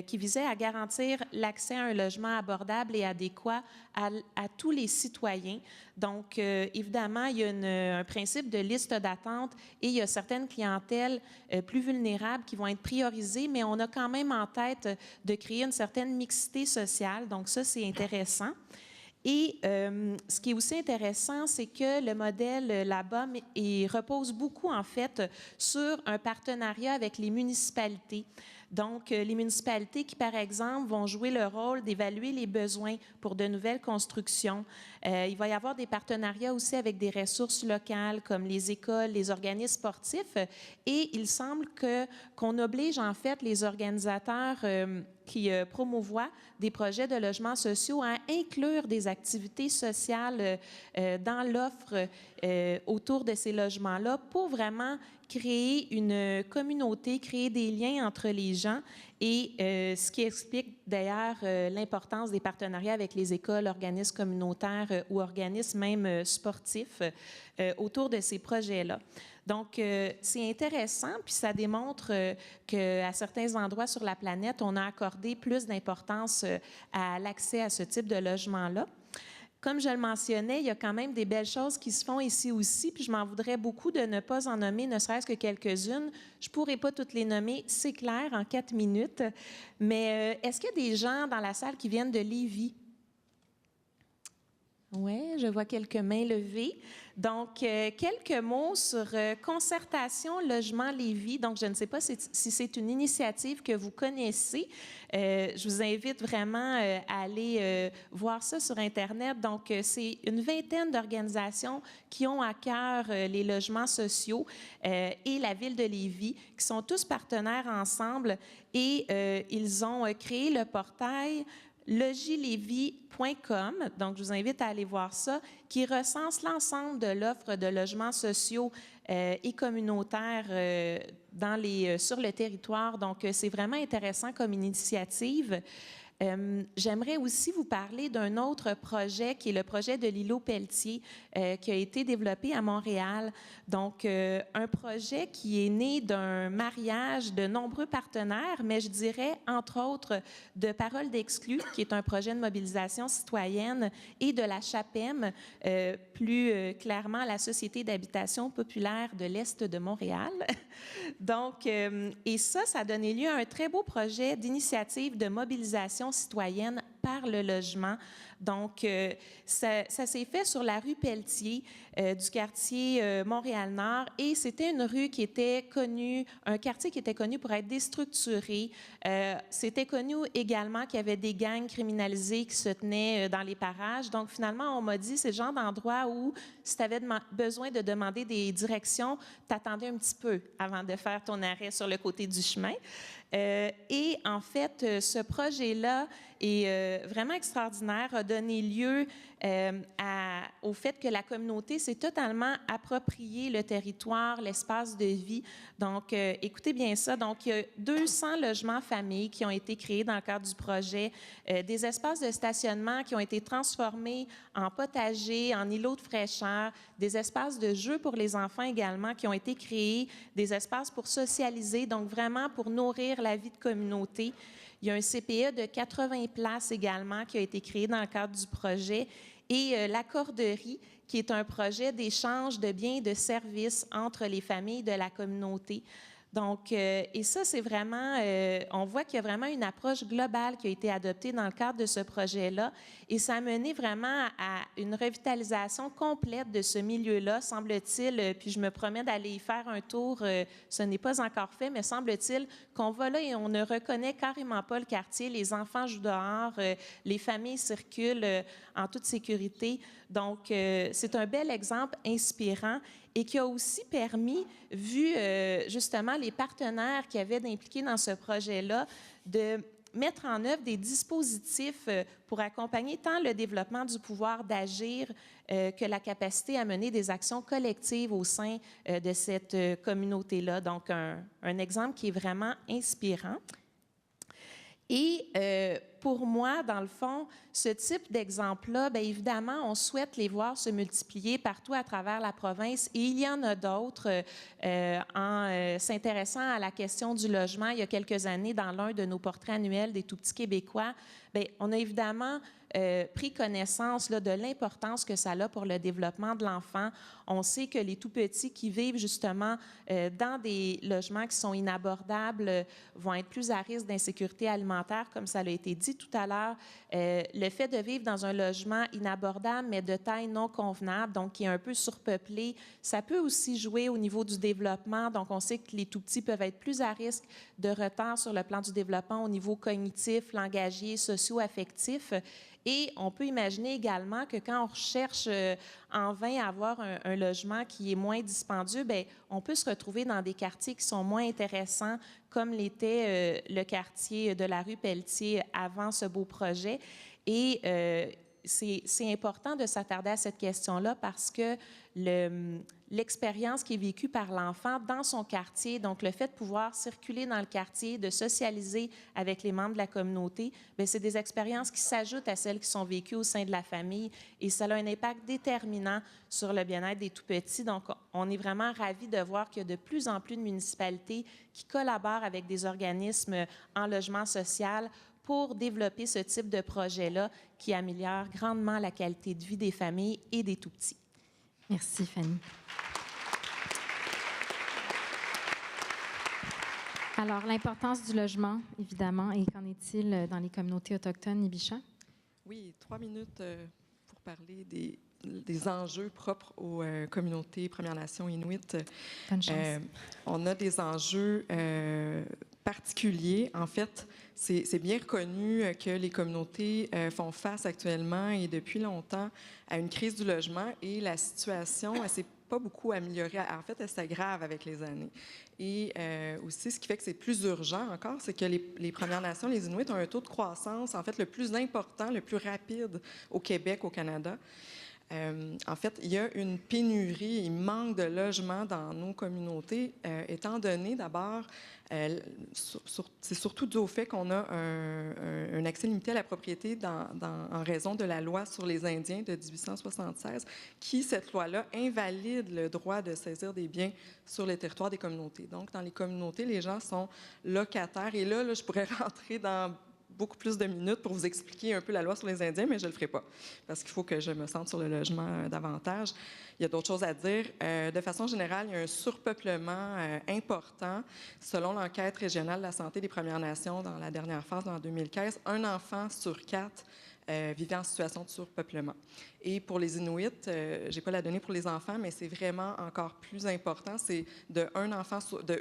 qui visait à garantir l'accès à un logement abordable et adéquat à tous les citoyens. Donc, évidemment, il y a un principe de liste d'attente et il y a certaines clientèles plus vulnérables qui vont être priorisées, mais on a quand même en tête de créer une certaine mixité sociale. Donc, ça, c'est intéressant. Et ce qui est aussi intéressant, c'est que le modèle là-bas repose beaucoup, en fait, sur un partenariat avec les municipalités. Donc, les municipalités qui, par exemple, vont jouer le rôle d'évaluer les besoins pour de nouvelles constructions. Il va y avoir des partenariats aussi avec des ressources locales comme les écoles, les organismes sportifs. Et il semble qu'on oblige, en fait, les organisateurs qui promouvoient des projets de logements sociaux à inclure des activités sociales dans l'offre autour de ces logements-là pour vraiment créer une communauté, créer des liens entre les gens et ce qui explique d'ailleurs l'importance des partenariats avec les écoles, organismes communautaires ou organismes même sportifs autour de ces projets-là. Donc, c'est intéressant, puis ça démontre qu'à certains endroits sur la planète, on a accordé plus d'importance à l'accès à ce type de logement-là. Comme je le mentionnais, il y a quand même des belles choses qui se font ici aussi, puis je m'en voudrais beaucoup de ne pas en nommer, ne serait-ce que quelques-unes. Je ne pourrais pas toutes les nommer, c'est clair, en 4 minutes. Mais est-ce qu'il y a des gens dans la salle qui viennent de Lévis? Oui, je vois quelques mains levées. Donc, quelques mots sur Concertation Logement Lévis. Donc, je ne sais pas si c'est une initiative que vous connaissez. Je vous invite vraiment à aller voir ça sur Internet. Donc, c'est une vingtaine d'organisations qui ont à cœur les logements sociaux et la ville de Lévis, qui sont tous partenaires ensemble et ils ont créé le portail logilévis.com, donc je vous invite à aller voir ça, qui recense l'ensemble de l'offre de logements sociaux et communautaires sur le territoire. Donc, c'est vraiment intéressant comme initiative. J'aimerais aussi vous parler d'un autre projet qui est le projet de l'îlot Pelletier qui a été développé à Montréal. Donc, un projet qui est né d'un mariage de nombreux partenaires, mais je dirais, entre autres, de Paroles d'Exclus, qui est un projet de mobilisation citoyenne, et de la CHAPEM, plus clairement la Société d'habitation populaire de l'Est de Montréal. Donc, et ça a donné lieu à un très beau projet d'initiative de mobilisation citoyenne par le logement. Donc, ça s'est fait sur la rue Pelletier du quartier Montréal-Nord et c'était une rue qui était connue, un quartier qui était connu pour être déstructuré. C'était connu également qu'il y avait des gangs criminalisés qui se tenaient dans les parages. Donc, finalement, on m'a dit, c'est le genre d'endroit où, si tu avais besoin de demander des directions, t'attendais un petit peu avant de faire ton arrêt sur le côté du chemin. Et en fait, ce projet-là est vraiment extraordinaire, a donné lieu au fait que la communauté s'est totalement approprié le territoire, l'espace de vie. Donc, écoutez bien ça. Donc, il y a 200 logements familles qui ont été créés dans le cadre du projet, des espaces de stationnement qui ont été transformés en potager, en îlots de fraîcheur, des espaces de jeux pour les enfants également qui ont été créés, des espaces pour socialiser, donc vraiment pour nourrir la vie de communauté. Il y a un CPE de 80 places également qui a été créé dans le cadre du projet et l'accorderie, qui est un projet d'échange de biens et de services entre les familles de la communauté. Donc, et ça, c'est vraiment, on voit qu'il y a vraiment une approche globale qui a été adoptée dans le cadre de ce projet-là et ça a mené vraiment à une revitalisation complète de ce milieu-là, semble-t-il, puis je me promets d'aller y faire un tour, ce n'est pas encore fait, mais semble-t-il qu'on va là et on ne reconnaît carrément pas le quartier, les enfants jouent dehors, les familles circulent en toute sécurité. Donc, c'est un bel exemple inspirant et qui a aussi permis, vu justement les partenaires qui avaient d'impliquer dans ce projet-là, de mettre en œuvre des dispositifs pour accompagner tant le développement du pouvoir d'agir que la capacité à mener des actions collectives au sein de cette communauté-là. Donc, un exemple qui est vraiment inspirant. Et pour moi, dans le fond, ce type d'exemple-là, bien évidemment, on souhaite les voir se multiplier partout à travers la province. Et il y en a d'autres en s'intéressant à la question du logement. Il y a quelques années, dans l'un de nos portraits annuels des Tout-Petits Québécois, bien, on a évidemment pris connaissance là, de l'importance que ça a pour le développement de l'enfant. On sait que les tout-petits qui vivent justement dans des logements qui sont inabordables vont être plus à risque d'insécurité alimentaire, comme ça l'a été dit tout à l'heure. Le fait de vivre dans un logement inabordable, mais de taille non convenable, donc qui est un peu surpeuplé, ça peut aussi jouer au niveau du développement. Donc, on sait que les tout-petits peuvent être plus à risque de retard sur le plan du développement au niveau cognitif, langagier, socio-affectif. Et on peut imaginer également que quand on recherche en vain à avoir un logement qui est moins dispendieux, bien, on peut se retrouver dans des quartiers qui sont moins intéressants, comme l'était le quartier de la rue Pelletier avant ce beau projet. Et c'est important de s'attarder à cette question-là parce que l'expérience qui est vécue par l'enfant dans son quartier, donc le fait de pouvoir circuler dans le quartier, de socialiser avec les membres de la communauté, bien, c'est des expériences qui s'ajoutent à celles qui sont vécues au sein de la famille et ça a un impact déterminant sur le bien-être des tout-petits. Donc, on est vraiment ravis de voir qu'il y a de plus en plus de municipalités qui collaborent avec des organismes en logement social pour développer ce type de projet-là qui améliore grandement la qualité de vie des familles et des tout-petits. Merci, Fanny. Alors, l'importance du logement, évidemment, et qu'en est-il dans les communautés autochtones, Ibisha? Oui, 3 minutes pour parler des enjeux propres aux communautés Premières Nations Inuit. Bonne chance. On a des enjeux particuliers. En fait, c'est bien reconnu que les communautés font face actuellement et depuis longtemps à une crise du logement et la situation, elle s'est pas beaucoup améliorée. En fait, elle s'aggrave avec les années. Et aussi, ce qui fait que c'est plus urgent encore, c'est que les Premières Nations, les Inuits, ont un taux de croissance, en fait, le plus important, le plus rapide au Québec, au Canada. En fait, il y a une pénurie, il manque de logements dans nos communautés, étant donné d'abord, c'est surtout dû au fait qu'on a un accès limité à la propriété en raison de la loi sur les Indiens de 1876, qui, cette loi-là, invalide le droit de saisir des biens sur le territoire des communautés. Donc, dans les communautés, les gens sont locataires. Et là je pourrais rentrer dans beaucoup plus de minutes pour vous expliquer un peu la loi sur les Indiens, mais je ne le ferai pas, parce qu'il faut que je me centre sur le logement davantage. Il y a d'autres choses à dire. De façon générale, il y a un surpeuplement important. Selon l'enquête régionale de la santé des Premières Nations dans la dernière phase, en 2015, un enfant sur 4 vivaient en situation de surpeuplement. Et pour les Inuits, je n'ai pas la donnée pour les enfants, mais c'est vraiment encore plus important. C'est de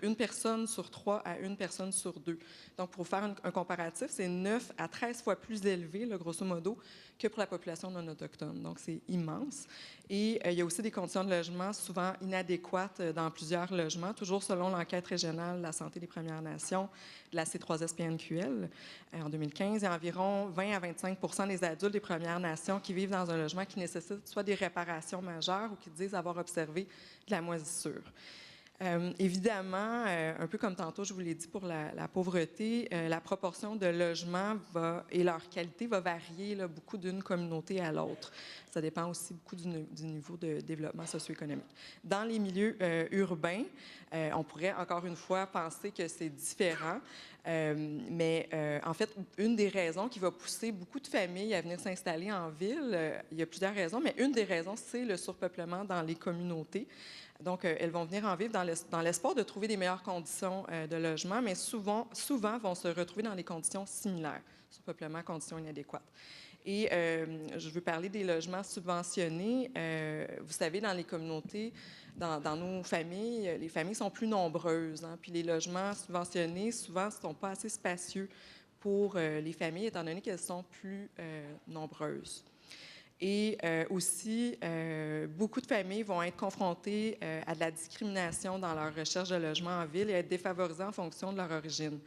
une personne sur 3 à une personne sur 2. Donc, pour faire un comparatif, c'est 9 à 13 fois plus élevé, là, grosso modo, que pour la population non autochtone. Donc, c'est immense. Et il y a aussi des conditions de logement souvent inadéquates dans plusieurs logements, toujours selon l'enquête régionale de la santé des Premières Nations de la C3SPNQL en 2015. Il y a environ 20 à 25 des adultes des Premières Nations qui vivent dans un logement qui nécessite soit des réparations majeures ou qui disent avoir observé de la moisissure. Évidemment, un peu comme tantôt je vous l'ai dit pour la pauvreté, la proportion de logements et leur qualité va varier là, beaucoup d'une communauté à l'autre. Ça dépend aussi beaucoup du niveau de développement socio-économique. Dans les milieux urbains, on pourrait encore une fois penser que c'est différent, mais en fait, une des raisons qui va pousser beaucoup de familles à venir s'installer en ville, il y a plusieurs raisons, mais une des raisons, c'est le surpeuplement dans les communautés. Donc, elles vont venir en vivre dans l'espoir de trouver des meilleures conditions de logement, mais souvent vont se retrouver dans des conditions similaires, surpeuplement, conditions inadéquates. Et je veux parler des logements subventionnés. Vous savez, dans les communautés, dans nos familles, les familles sont plus nombreuses, hein, puis les logements subventionnés, souvent, ne sont pas assez spacieux pour les familles, étant donné qu'elles sont plus nombreuses. Et aussi, beaucoup de familles vont être confrontées à de la discrimination dans leur recherche de logement en ville et être défavorisées en fonction de leur origine.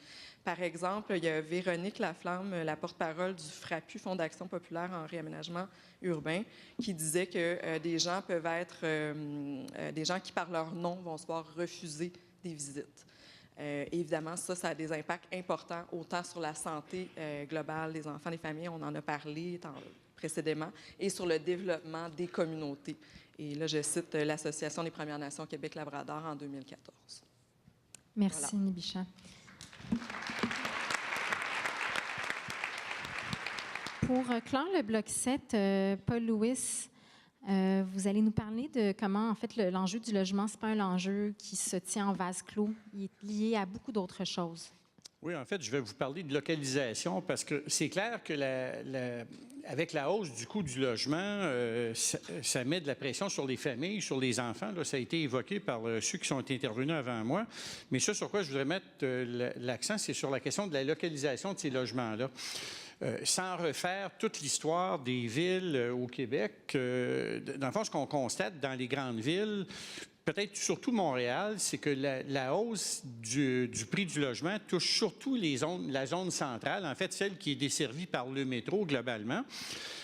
Par exemple, il y a Véronique Laflamme, la porte-parole du FRAPU, Fonds d'action populaire en réaménagement urbain, qui disait que des gens peuvent être, des gens qui par leur nom vont se voir refuser des visites. Évidemment, ça a des impacts importants, autant sur la santé globale des enfants, des familles, on en a parlé précédemment, et sur le développement des communautés. Et là, je cite l'Association des Premières Nations Québec-Labrador en 2014. Merci, voilà. Nibicha. Pour clore le bloc 7, Paul Lewis, vous allez nous parler de comment, en fait, l'enjeu du logement, ce n'est pas un enjeu qui se tient en vase clos. Il est lié à beaucoup d'autres choses. Oui, en fait, je vais vous parler de localisation parce que c'est clair que avec la hausse du coût du logement, ça met de la pression sur les familles, sur les enfants. Là, ça a été évoqué par ceux qui sont intervenus avant moi. Mais ce sur quoi je voudrais mettre l'accent, c'est sur la question de la localisation de ces logements-là. Sans refaire toute l'histoire des villes au Québec, dans le fond, ce qu'on constate dans les grandes villes, peut-être surtout Montréal, c'est que la hausse du prix du logement touche surtout la zone centrale, en fait, celle qui est desservie par le métro globalement.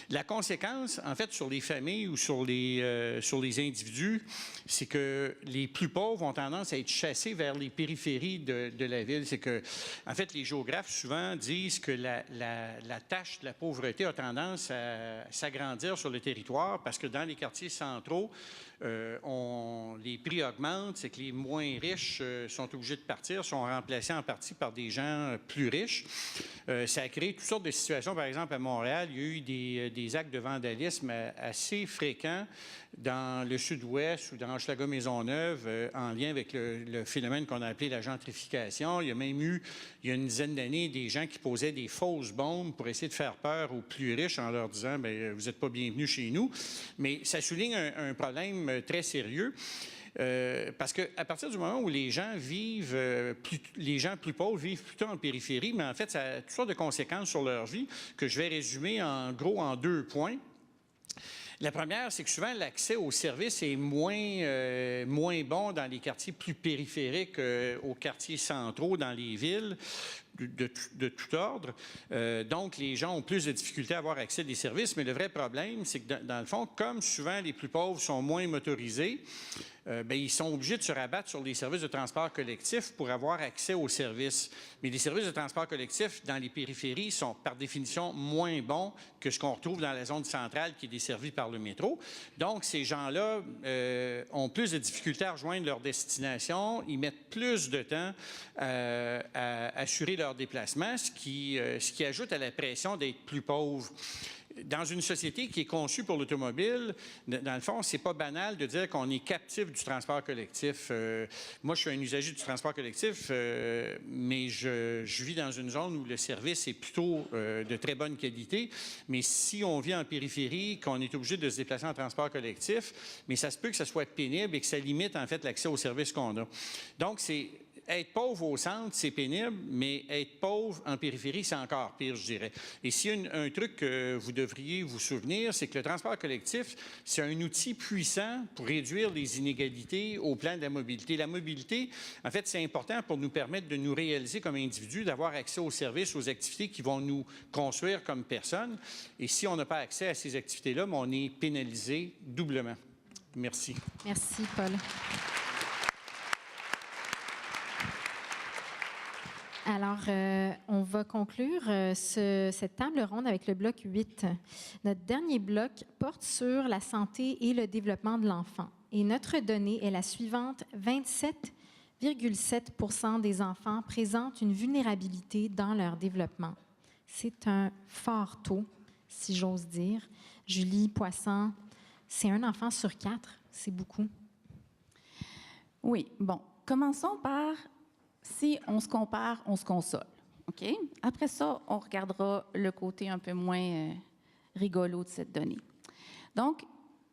La conséquence, en fait, sur les familles ou sur les individus, c'est que les plus pauvres ont tendance à être chassés vers les périphéries de la ville. C'est que, en fait, les géographes souvent disent que la tâche de la pauvreté a tendance à s'agrandir sur le territoire parce que dans les quartiers centraux, les prix augmentent, c'est que les moins riches sont obligés de partir, sont remplacés en partie par des gens plus riches. Ça a créé toutes sortes de situations. Par exemple, à Montréal, il y a eu des actes de vandalisme assez fréquents dans le sud-ouest ou dans Hochelaga-Maisonneuve en lien avec le phénomène qu'on a appelé la gentrification. Il y a même eu, il y a une dizaine d'années, des gens qui posaient des fausses bombes pour essayer de faire peur aux plus riches en leur disant « Bien, vous n'êtes pas bienvenus chez nous ». Mais ça souligne un problème très sérieux. Parce qu'à partir du moment où les gens les gens plus pauvres vivent plutôt en périphérie, mais en fait, ça a toutes sortes de conséquences sur leur vie que je vais résumer en gros en 2 points. La première, c'est que souvent, l'accès aux services est moins bon dans les quartiers plus périphériques aux quartiers centraux dans les villes de tout ordre. Donc, les gens ont plus de difficultés à avoir accès à des services, mais le vrai problème, c'est que dans le fond, comme souvent les plus pauvres sont moins motorisés, bien, ils sont obligés de se rabattre sur les services de transport collectif pour avoir accès aux services. Mais les services de transport collectif dans les périphéries sont par définition moins bons que ce qu'on retrouve dans la zone centrale qui est desservie par le métro. Donc, ces gens-là ont plus de difficultés à rejoindre leur destination. Ils mettent plus de temps à assurer leur déplacement, ce qui ajoute à la pression d'être plus pauvres. dans une société qui est conçue pour l'automobile, dans le fond, c'est pas banal de dire qu'on est captif du transport collectif. Moi, je suis un usager du transport collectif, mais je vis dans une zone où le service est plutôt de très bonne qualité. Mais si on vit en périphérie, qu'on est obligé de se déplacer en transport collectif, mais ça se peut que ça soit pénible et que ça limite, en fait, l'accès aux services qu'on a. Donc, être pauvre au centre, c'est pénible, mais être pauvre en périphérie, c'est encore pire, je dirais. Et s'il y a un truc que vous devriez vous souvenir, c'est que le transport collectif, c'est un outil puissant pour réduire les inégalités au plan de la mobilité. La mobilité, en fait, c'est important pour nous permettre de nous réaliser comme individus, d'avoir accès aux services, aux activités qui vont nous construire comme personnes. Et si on n'a pas accès à ces activités-là, on est pénalisé doublement. Merci. Merci, Paul. Alors, on va conclure cette table ronde avec le bloc 8. Notre dernier bloc porte sur la santé et le développement de l'enfant. Et notre donnée est la suivante. 27,7 % des enfants présentent une vulnérabilité dans leur développement. C'est un fort taux, si j'ose dire. Julie Poisson, c'est un enfant sur 4. C'est beaucoup. Oui, bon. Commençons par... Si on se compare, on se console. OK? Après ça, on regardera le côté un peu moins rigolo de cette donnée. Donc,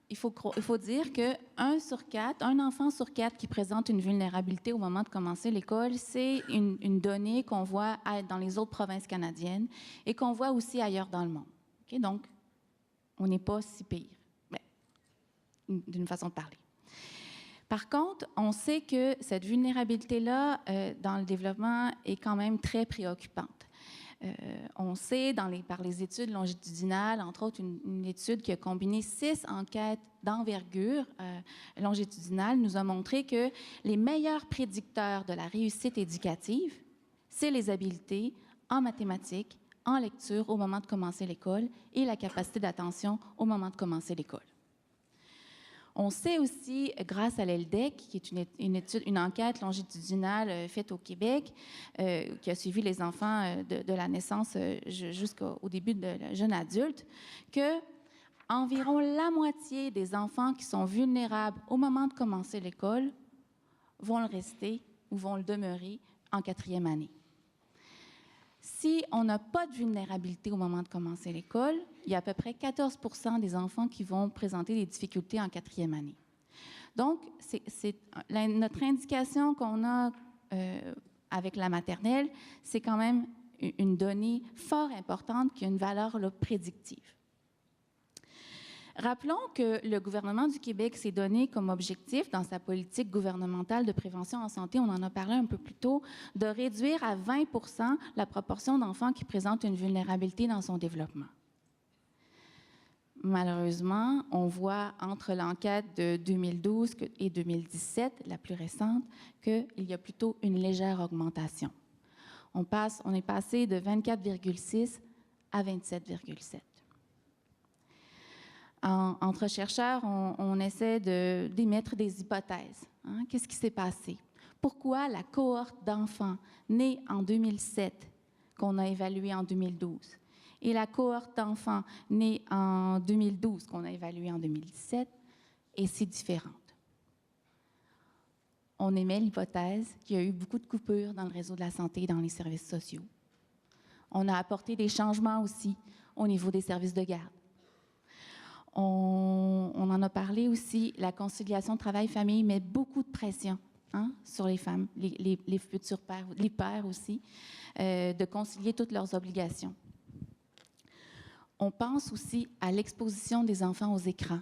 il faut dire qu'un enfant sur 4 qui présente une vulnérabilité au moment de commencer l'école, c'est une donnée qu'on voit dans les autres provinces canadiennes et qu'on voit aussi ailleurs dans le monde. OK? Donc, on n'est pas si pire, d'une façon de parler. Par contre, on sait que cette vulnérabilité-là dans le développement est quand même très préoccupante. On sait par les études longitudinales, entre autres une étude qui a combiné 6 enquêtes d'envergure longitudinale, nous a montré que les meilleurs prédicteurs de la réussite éducative, c'est les habiletés en mathématiques, en lecture au moment de commencer l'école et la capacité d'attention au moment de commencer l'école. On sait aussi, grâce à l'ELDEC, qui est une enquête longitudinale faite au Québec, qui a suivi les enfants de la naissance jusqu'au début de la jeune adulte, que environ la moitié des enfants qui sont vulnérables au moment de commencer l'école vont le rester ou vont le demeurer en 4e année. Si on n'a pas de vulnérabilité au moment de commencer l'école, il y a à peu près 14 % des enfants qui vont présenter des difficultés en 4e année. Donc, notre indication qu'on a avec la maternelle, c'est quand même une donnée fort importante qui a une valeur prédictive. Rappelons que le gouvernement du Québec s'est donné comme objectif dans sa politique gouvernementale de prévention en santé, on en a parlé un peu plus tôt, de réduire à 20 % la proportion d'enfants qui présentent une vulnérabilité dans son développement. Malheureusement, on voit entre l'enquête de 2012 et 2017, la plus récente, qu'il y a plutôt une légère augmentation. On est passé de 24,6 à 27,7. Entre chercheurs, on essaie d'émettre des hypothèses. Hein? Qu'est-ce qui s'est passé? Pourquoi la cohorte d'enfants nés en 2007, qu'on a évaluée en 2012, et la cohorte d'enfants nés en 2012, qu'on a évaluée en 2017, est si différente? On émet l'hypothèse qu'il y a eu beaucoup de coupures dans le réseau de la santé et dans les services sociaux. On a apporté des changements aussi au niveau des services de garde. On en a parlé aussi, la conciliation travail-famille met beaucoup de pression sur les femmes, les futurs pères, les pères aussi, de concilier toutes leurs obligations. On pense aussi à l'exposition des enfants aux écrans.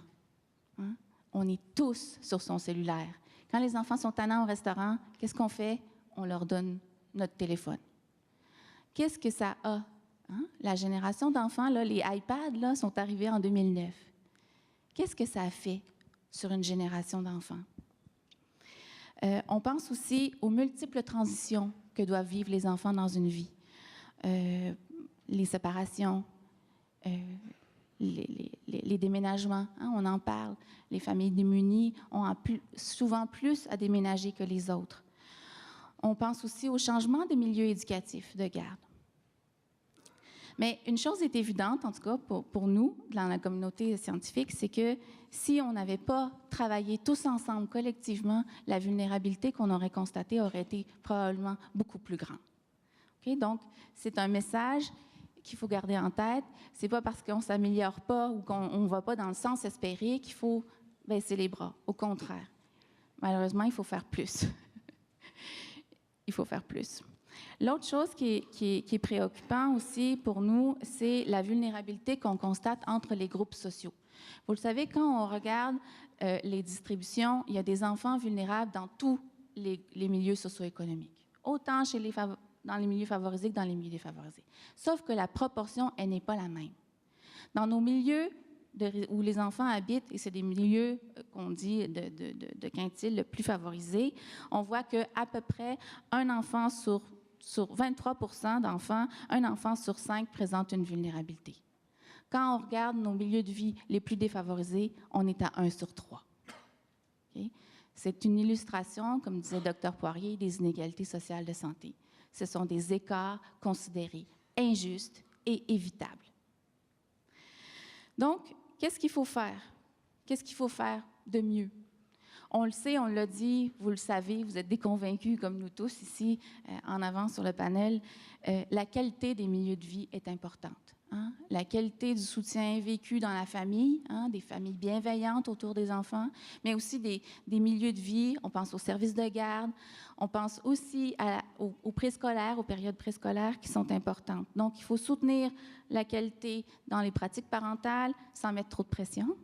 Hein? On est tous sur son cellulaire. Quand les enfants sont tannants au restaurant, qu'est-ce qu'on fait? On leur donne notre téléphone. Qu'est-ce que ça a? Hein? La génération d'enfants, là, les iPads là, sont arrivés en 2009. Qu'est-ce que ça a fait sur une génération d'enfants? On pense aussi aux multiples transitions que doivent vivre les enfants dans une vie. Les séparations, les déménagements, hein, on en parle. Les familles démunies ont souvent plus à déménager que les autres. On pense aussi au changement des milieux éducatifs de garde. Mais une chose est évidente, en tout cas pour nous, dans la communauté scientifique, c'est que si on n'avait pas travaillé tous ensemble, collectivement, la vulnérabilité qu'on aurait constatée aurait été probablement beaucoup plus grande. Okay? Donc, c'est un message qu'il faut garder en tête. Ce n'est pas parce qu'on ne s'améliore pas ou qu'on ne va pas dans le sens espéré qu'il faut baisser les bras. Au contraire. Malheureusement, il faut faire plus. Il faut faire plus. L'autre chose qui est préoccupant aussi pour nous, c'est la vulnérabilité qu'on constate entre les groupes sociaux. Vous le savez, quand on regarde les distributions, il y a des enfants vulnérables dans tous les milieux socio-économiques, autant dans les milieux favorisés que dans les milieux défavorisés. Sauf que la proportion, elle n'est pas la même. Dans nos milieux où les enfants habitent, et c'est des milieux qu'on dit de quintile le plus favorisés, on voit qu'à peu près un enfant sur 23% d'enfants, un enfant sur 5 présente une vulnérabilité. Quand on regarde nos milieux de vie les plus défavorisés, on est à 1 sur 3. Okay? C'est une illustration, comme disait Dr Poirier, des inégalités sociales de santé. Ce sont des écarts considérés injustes et évitables. Donc, qu'est-ce qu'il faut faire? Qu'est-ce qu'il faut faire de mieux? On le sait, on l'a dit, vous le savez, vous êtes déconvaincus comme nous tous ici en avant sur le panel. La qualité des milieux de vie est importante. Hein? La qualité du soutien vécu dans la famille, hein, des familles bienveillantes autour des enfants, mais aussi des milieux de vie. On pense aux services de garde, on pense aussi aux préscolaires, aux périodes préscolaires qui sont importantes. Donc, il faut soutenir la qualité dans les pratiques parentales sans mettre trop de pression.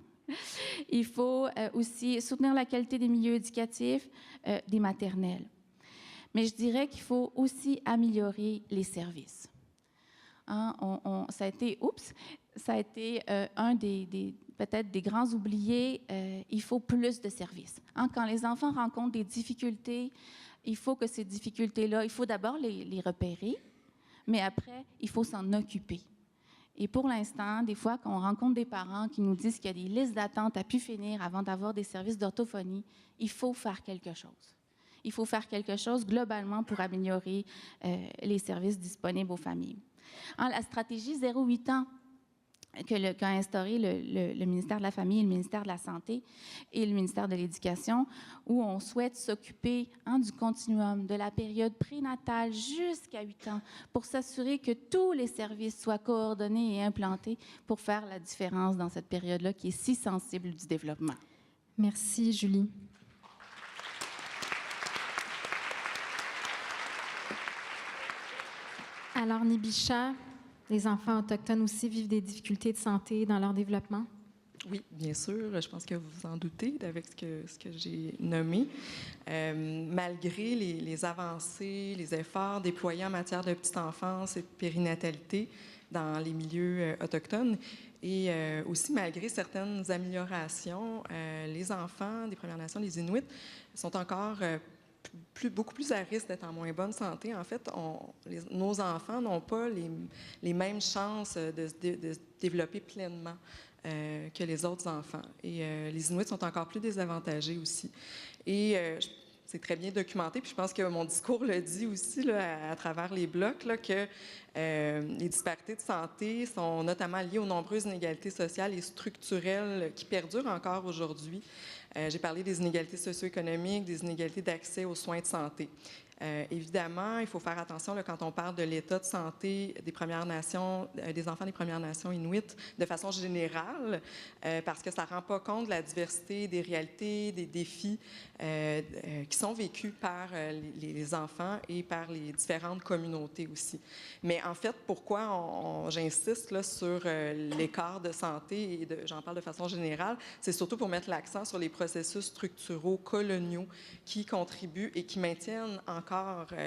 Il faut aussi soutenir la qualité des milieux éducatifs, des maternelles. Mais je dirais qu'il faut aussi améliorer les services. Hein, ça a été un peut-être des grands oubliés. Il faut plus de services. Hein, quand les enfants rencontrent des difficultés, il faut que ces difficultés-là, il faut d'abord les repérer, mais après, il faut s'en occuper. Et pour l'instant, des fois, quand on rencontre des parents qui nous disent qu'il y a des listes d'attente à pu finir avant d'avoir des services d'orthophonie, il faut faire quelque chose. Il faut faire quelque chose globalement pour améliorer les services disponibles aux familles. La stratégie 0-8 ans qu'a instauré le ministère de la Famille, le ministère de la Santé et le ministère de l'Éducation, où on souhaite s'occuper du continuum, de la période prénatale jusqu'à 8 ans, pour s'assurer que tous les services soient coordonnés et implantés pour faire la différence dans cette période-là qui est si sensible du développement. Merci, Julie. Alors, Nibisha, les enfants autochtones aussi vivent des difficultés de santé dans leur développement? Oui, bien sûr. Je pense que vous vous en doutez avec ce que j'ai nommé. Malgré les avancées, les efforts déployés en matière de petite enfance et de périnatalité dans les milieux autochtones, et aussi malgré certaines améliorations, les enfants des Premières Nations, les Inuits, sont encore beaucoup plus à risque d'être en moins bonne santé. En fait, nos enfants n'ont pas les mêmes chances de se développer pleinement que les autres enfants. Et les Inuits sont encore plus désavantagés aussi. Et c'est très bien documenté, puis je pense que mon discours le dit aussi là, à travers les blocs, là, que les disparités de santé sont notamment liées aux nombreuses inégalités sociales et structurelles qui perdurent encore aujourd'hui. J'ai parlé des inégalités socio-économiques, des inégalités d'accès aux soins de santé. Évidemment, il faut faire attention là, quand on parle de l'état de santé des Premières Nations, des enfants des Premières Nations inuites, de façon générale, parce que ça ne rend pas compte de la diversité des réalités, des défis qui sont vécus par les enfants et par les différentes communautés aussi. Mais en fait, pourquoi j'insiste là, sur l'écart de santé, et j'en parle de façon générale, c'est surtout pour mettre l'accent sur les processus structuraux coloniaux qui contribuent et qui maintiennent encore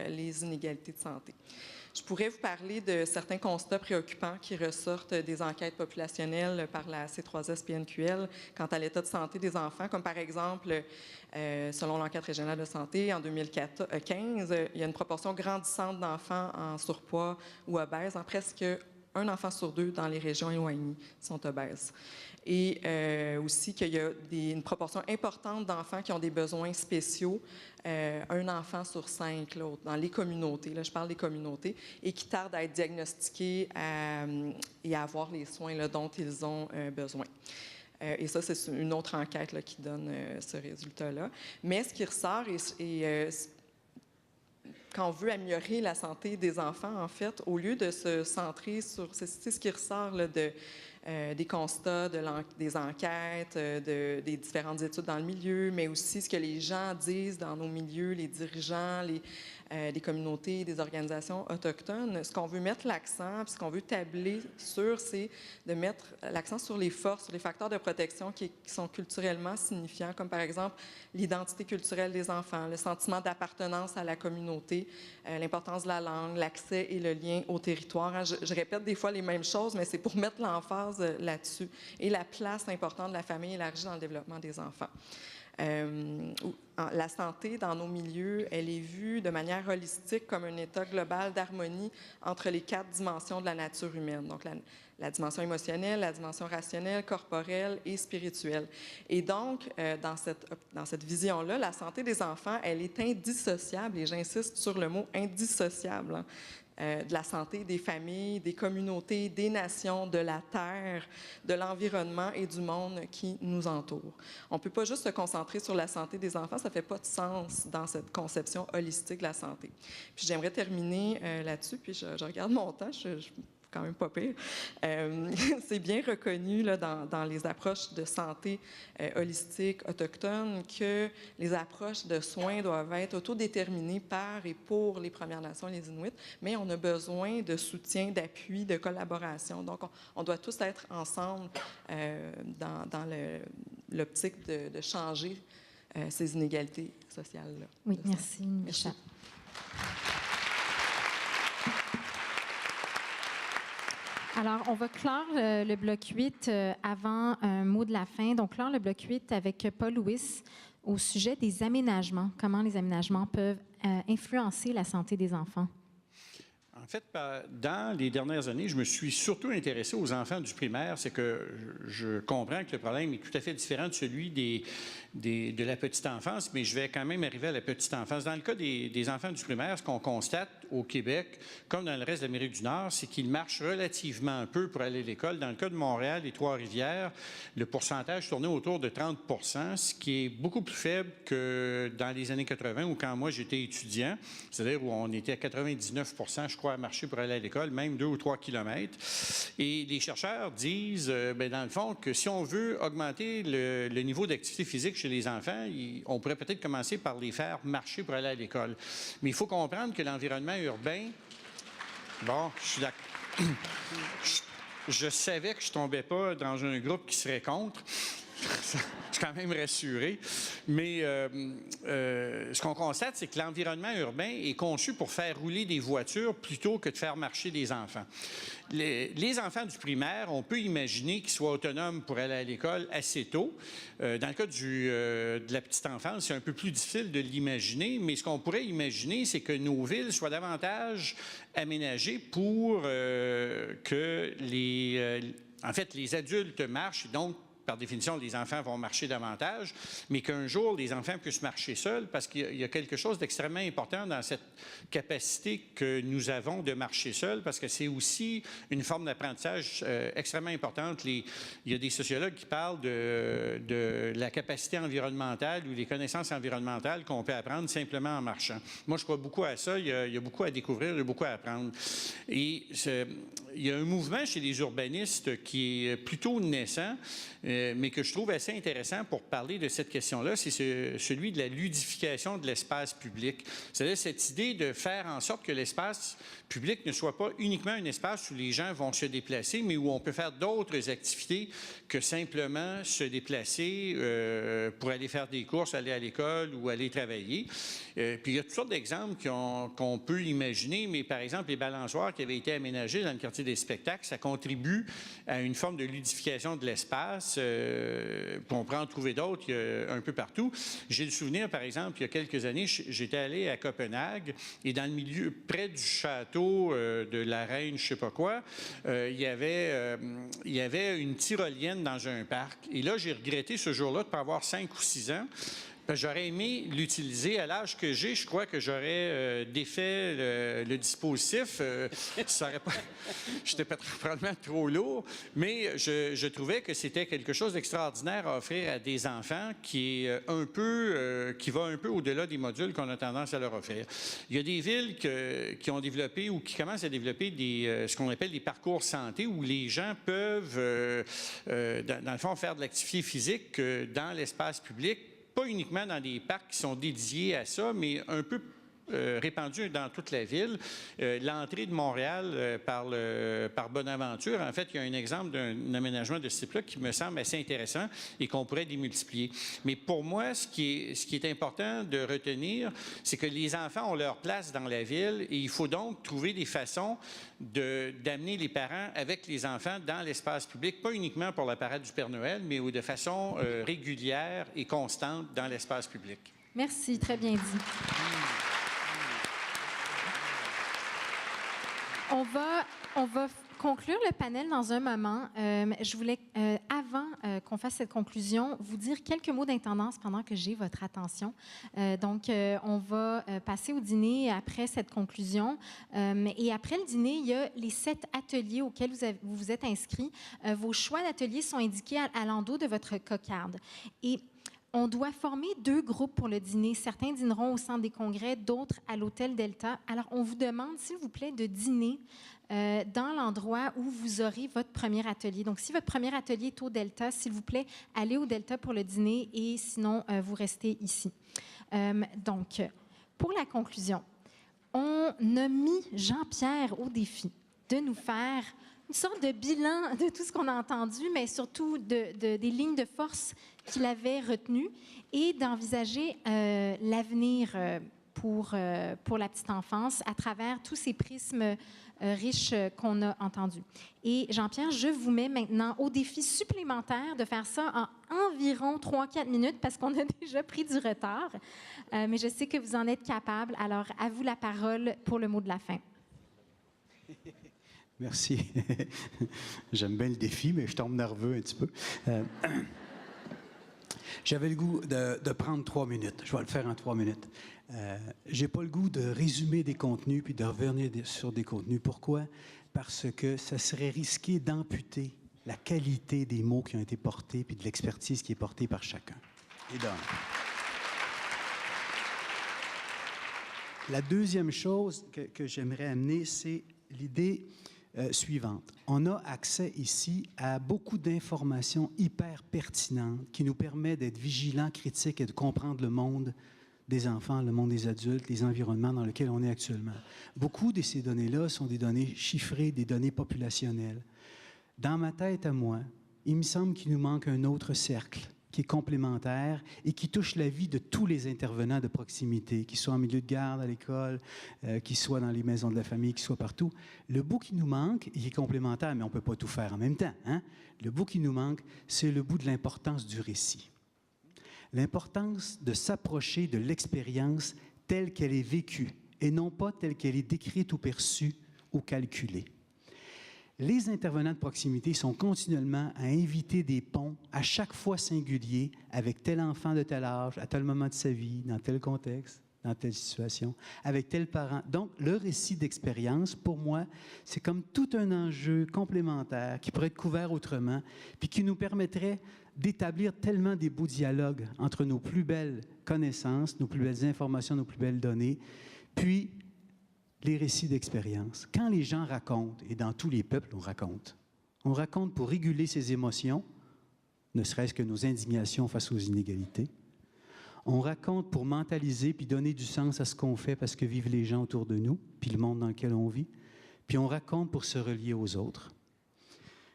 les inégalités de santé. Je pourrais vous parler de certains constats préoccupants qui ressortent des enquêtes populationnelles par la C3S-PNQL quant à l'état de santé des enfants, comme par exemple, selon l'enquête régionale de santé, en 2015, il y a une proportion grandissante d'enfants en surpoids ou obèses, en presque un enfant sur 2 dans les régions éloignées sont obèses. Et aussi qu'il y a une proportion importante d'enfants qui ont des besoins spéciaux, un enfant sur 5 là, dans les communautés, là, je parle des communautés, et qui tardent à être diagnostiqués et à avoir les soins là, dont ils ont besoin. Et ça, c'est une autre enquête là, qui donne ce résultat-là. Mais ce qui ressort, quand on veut améliorer la santé des enfants, en fait, au lieu de se centrer sur... C'est ce qui ressort là, des constats, des enquêtes, des différentes études dans le milieu, mais aussi ce que les gens disent dans nos milieux, les dirigeants, des communautés, des organisations autochtones. Ce qu'on veut mettre l'accent, puis ce qu'on veut tabler sur, c'est de mettre l'accent sur les forces, sur les facteurs de protection qui sont culturellement signifiants, comme par exemple l'identité culturelle des enfants, le sentiment d'appartenance à la communauté, l'importance de la langue, l'accès et le lien au territoire. Hein, je répète des fois les mêmes choses, mais c'est pour mettre l'emphase là-dessus. Et la place importante de la famille élargie dans le développement des enfants. La santé dans nos milieux, elle est vue de manière holistique comme un état global d'harmonie entre les 4 dimensions de la nature humaine. Donc, la dimension émotionnelle, la dimension rationnelle, corporelle et spirituelle. Et donc, dans cette vision-là, la santé des enfants, elle est indissociable, et j'insiste sur le mot indissociable, hein, de la santé des familles, des communautés, des nations, de la terre, de l'environnement et du monde qui nous entoure. On ne peut pas juste se concentrer sur la santé des enfants, ça ne fait pas de sens dans cette conception holistique de la santé. Puis j'aimerais terminer là-dessus, puis je regarde mon temps, je quand même pas pire. C'est bien reconnu là, dans les approches de santé holistique autochtone que les approches de soins doivent être autodéterminées par et pour les Premières Nations, les Inuits, mais on a besoin de soutien, d'appui, de collaboration. Donc, on doit tous être ensemble dans l'optique de changer ces inégalités sociales-là. Oui, merci, Micha. Alors, on va clore le bloc 8 avant un mot de la fin. Donc, clore le bloc 8 avec Paul Lewis au sujet des aménagements. Comment les aménagements peuvent influencer la santé des enfants? En fait, dans les dernières années, je me suis surtout intéressé aux enfants du primaire. C'est que je comprends que le problème est tout à fait différent de celui de la petite enfance, mais je vais quand même arriver à la petite enfance. Dans le cas des enfants du primaire, ce qu'on constate au Québec, comme dans le reste de l'Amérique du Nord, c'est qu'ils marchent relativement peu pour aller à l'école. Dans le cas de Montréal et Trois-Rivières, le pourcentage tournait autour de 30 %, ce qui est beaucoup plus faible que dans les années 80 ou quand moi j'étais étudiant, c'est-à-dire où on était à 99 % je crois, à marcher pour aller à l'école, même 2 ou 3 kilomètres. Et les chercheurs disent, dans le fond, que si on veut augmenter le niveau d'activité physique chez les enfants, on pourrait peut-être commencer par les faire marcher pour aller à l'école. Mais il faut comprendre que l'environnement urbain... Bon, je suis d'accord. Je savais que je ne tombais pas dans un groupe qui serait contre. Je suis quand même rassuré. Mais ce qu'on constate, c'est que l'environnement urbain est conçu pour faire rouler des voitures plutôt que de faire marcher des enfants. Les enfants du primaire, on peut imaginer qu'ils soient autonomes pour aller à l'école assez tôt. Dans le cas de la petite enfance, c'est un peu plus difficile de l'imaginer, mais ce qu'on pourrait imaginer, c'est que nos villes soient davantage aménagées pour que les adultes marchent, et donc par définition, les enfants vont marcher davantage, mais qu'un jour, les enfants puissent marcher seuls, parce qu'il y a quelque chose d'extrêmement important dans cette capacité que nous avons de marcher seuls, parce que c'est aussi une forme d'apprentissage extrêmement importante. Il y a des sociologues qui parlent de la capacité environnementale ou les connaissances environnementales qu'on peut apprendre simplement en marchant. Moi, je crois beaucoup à ça. Il y a beaucoup à découvrir, il y a beaucoup à apprendre. Et il y a un mouvement chez les urbanistes qui est plutôt naissant, mais que je trouve assez intéressant pour parler de cette question-là, c'est celui de la ludification de l'espace public. C'est-à-dire cette idée de faire en sorte que l'espace public ne soit pas uniquement un espace où les gens vont se déplacer, mais où on peut faire d'autres activités que simplement se déplacer pour aller faire des courses, aller à l'école ou aller travailler. Puis il y a toutes sortes d'exemples qu'on peut imaginer, mais par exemple, les balançoires qui avaient été aménagées dans le quartier des spectacles, ça contribue à une forme de ludification de l'espace. on pourrait en trouver d'autres un peu partout. J'ai le souvenir, par exemple, il y a quelques années, j'étais allé à Copenhague et dans le milieu, près du château de la reine, je ne sais pas quoi, il y avait une tyrolienne dans un parc. Et là, j'ai regretté ce jour-là de ne pas avoir 5 ou 6 ans. J'aurais aimé l'utiliser. À l'âge que j'ai, je crois que j'aurais défait le dispositif. J'étais probablement trop lourd, mais je trouvais que c'était quelque chose d'extraordinaire à offrir à des enfants qui va un peu au-delà des modules qu'on a tendance à leur offrir. Il y a des villes qui ont développé ou qui commencent à développer ce qu'on appelle des parcours santé où les gens peuvent, dans le fond, faire de l'activité physique dans l'espace public. Pas uniquement dans des parcs qui sont dédiés à ça, mais un peu répandus dans toute la ville. L'entrée de Montréal par Bonaventure, en fait, il y a un exemple d'un aménagement de ce type-là qui me semble assez intéressant et qu'on pourrait démultiplier. Mais pour moi, ce qui est important de retenir, c'est que les enfants ont leur place dans la ville et il faut donc trouver des façons d'amener les parents avec les enfants dans l'espace public, pas uniquement pour la parade du Père Noël, mais de façon régulière et constante dans l'espace public. Merci, très bien dit. On va conclure le panel dans un moment. Je voulais, avant qu'on fasse cette conclusion, vous dire quelques mots d'intendance pendant que j'ai votre attention. On va passer au dîner après cette conclusion. Et après le dîner, il y a les 7 ateliers auxquels vous vous êtes inscrits. Vos choix d'ateliers sont indiqués à l'endos de votre cocarde. Et on doit former 2 groupes pour le dîner. Certains dîneront au centre des congrès, d'autres à l'hôtel Delta. Alors, on vous demande, s'il vous plaît, de dîner dans l'endroit où vous aurez votre premier atelier. Donc, si votre premier atelier est au Delta, s'il vous plaît, allez au Delta pour le dîner et sinon, vous restez ici. Pour la conclusion, on a mis Jean-Pierre au défi de nous faire une sorte de bilan de tout ce qu'on a entendu, mais surtout des lignes de force qu'il avait retenues et d'envisager l'avenir pour la petite enfance à travers tous ces prismes riches qu'on a entendus. Et Jean-Pierre, je vous mets maintenant au défi supplémentaire de faire ça en environ 3-4 minutes parce qu'on a déjà pris du retard. Mais je sais que vous en êtes capable. Alors, à vous la parole pour le mot de la fin. Merci. J'aime bien le défi, mais je tombe nerveux un petit peu. J'avais le goût de prendre 3 minutes. Je vais le faire en 3 minutes. J'ai pas le goût de résumer des contenus puis de revenir sur des contenus. Pourquoi? Parce que ça serait risqué d'amputer la qualité des mots qui ont été portés puis de l'expertise qui est portée par chacun. Et donc, la deuxième chose que j'aimerais amener, c'est l'idée suivante. On a accès ici à beaucoup d'informations hyper pertinentes qui nous permettent d'être vigilants, critiques et de comprendre le monde des enfants, le monde des adultes, les environnements dans lesquels on est actuellement. Beaucoup de ces données-là sont des données chiffrées, des données populationnelles. Dans ma tête à moi, il me semble qu'il nous manque un autre cercle qui est complémentaire et qui touche la vie de tous les intervenants de proximité, qu'ils soient en milieu de garde, à l'école, qu'ils soient dans les maisons de la famille, qu'ils soient partout. Le bout qui nous manque, il est complémentaire, mais on ne peut pas tout faire en même temps, hein? Le bout qui nous manque, c'est le bout de l'importance du récit. L'importance de s'approcher de l'expérience telle qu'elle est vécue et non pas telle qu'elle est décrite ou perçue ou calculée. Les intervenants de proximité sont continuellement à inviter des ponts, à chaque fois singuliers, avec tel enfant de tel âge, à tel moment de sa vie, dans tel contexte, dans telle situation, avec tel parent. Donc, le récit d'expérience, pour moi, c'est comme tout un enjeu complémentaire qui pourrait être couvert autrement, puis qui nous permettrait d'établir tellement des beaux dialogues entre nos plus belles connaissances, nos plus belles informations, nos plus belles données, puis les récits d'expérience. Quand les gens racontent, et dans tous les peuples, on raconte pour réguler ses émotions, ne serait-ce que nos indignations face aux inégalités. On raconte pour mentaliser puis donner du sens à ce qu'on fait parce que vivent les gens autour de nous, puis le monde dans lequel on vit. Puis on raconte pour se relier aux autres.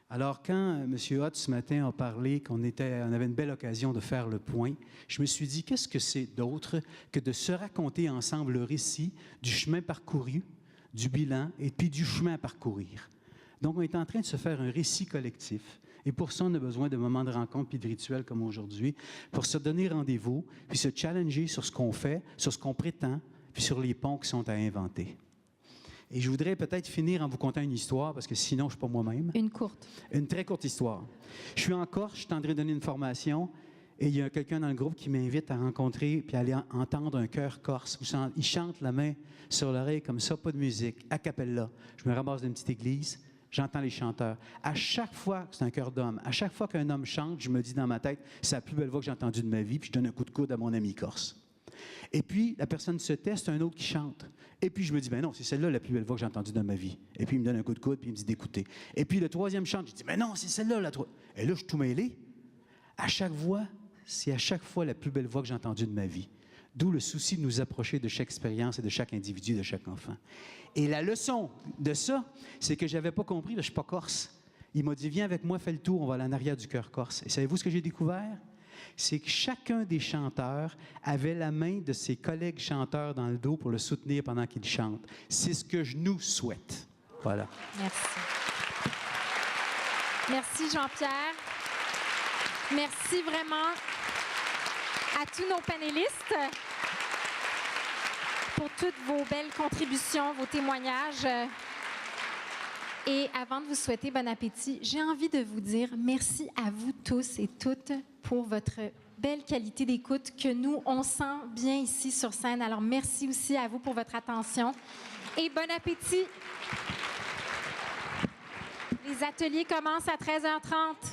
Alors, quand M. Hott, ce matin, a parlé qu'on avait une belle occasion de faire le point, je me suis dit, qu'est-ce que c'est d'autre que de se raconter ensemble le récit du chemin parcouru, du bilan et puis du chemin à parcourir. Donc, on est en train de se faire un récit collectif. Et pour ça, on a besoin de moments de rencontre puis de rituels comme aujourd'hui pour se donner rendez-vous puis se challenger sur ce qu'on fait, sur ce qu'on prétend, puis sur les ponts qui sont à inventer. Et je voudrais peut-être finir en vous contant une histoire, parce que sinon, je ne suis pas moi-même. Une courte. Une très courte histoire. Je suis en Corse, je suis en train de donner une formation, et il y a quelqu'un dans le groupe qui m'invite à rencontrer puis à aller entendre un chœur corse. Il chante la main sur l'oreille comme ça, pas de musique, a cappella. Je me ramasse dans une petite église, j'entends les chanteurs. À chaque fois, c'est un chœur d'homme, à chaque fois qu'un homme chante, je me dis dans ma tête, c'est la plus belle voix que j'ai entendue de ma vie, puis je donne un coup de coude à mon ami corse. Et puis, la personne se teste, un autre qui chante. Et puis, je me dis, ben non, c'est celle-là la plus belle voix que j'ai entendue dans ma vie. Et puis, il me donne un coup de coude, puis il me dit d'écouter. Et puis, le troisième chante, je dis, ben non, c'est celle-là la troisième. Et là, je suis tout mêlé. À chaque voix, c'est à chaque fois la plus belle voix que j'ai entendue de ma vie. D'où le souci de nous approcher de chaque expérience et de chaque individu, de chaque enfant. Et la leçon de ça, c'est que je n'avais pas compris, là, je ne suis pas corse. Il m'a dit, viens avec moi, fais le tour, on va aller en arrière du chœur corse. Et savez-vous ce que j'ai découvert? C'est que chacun des chanteurs avait la main de ses collègues chanteurs dans le dos pour le soutenir pendant qu'il chante. C'est ce que je nous souhaite. Voilà. Merci. Merci, Jean-Pierre. Merci vraiment à tous nos panélistes pour toutes vos belles contributions, vos témoignages. Et avant de vous souhaiter bon appétit, j'ai envie de vous dire merci à vous tous et toutes pour votre belle qualité d'écoute que nous, on sent bien ici sur scène. Alors, merci aussi à vous pour votre attention et bon appétit. Les ateliers commencent à 13h30.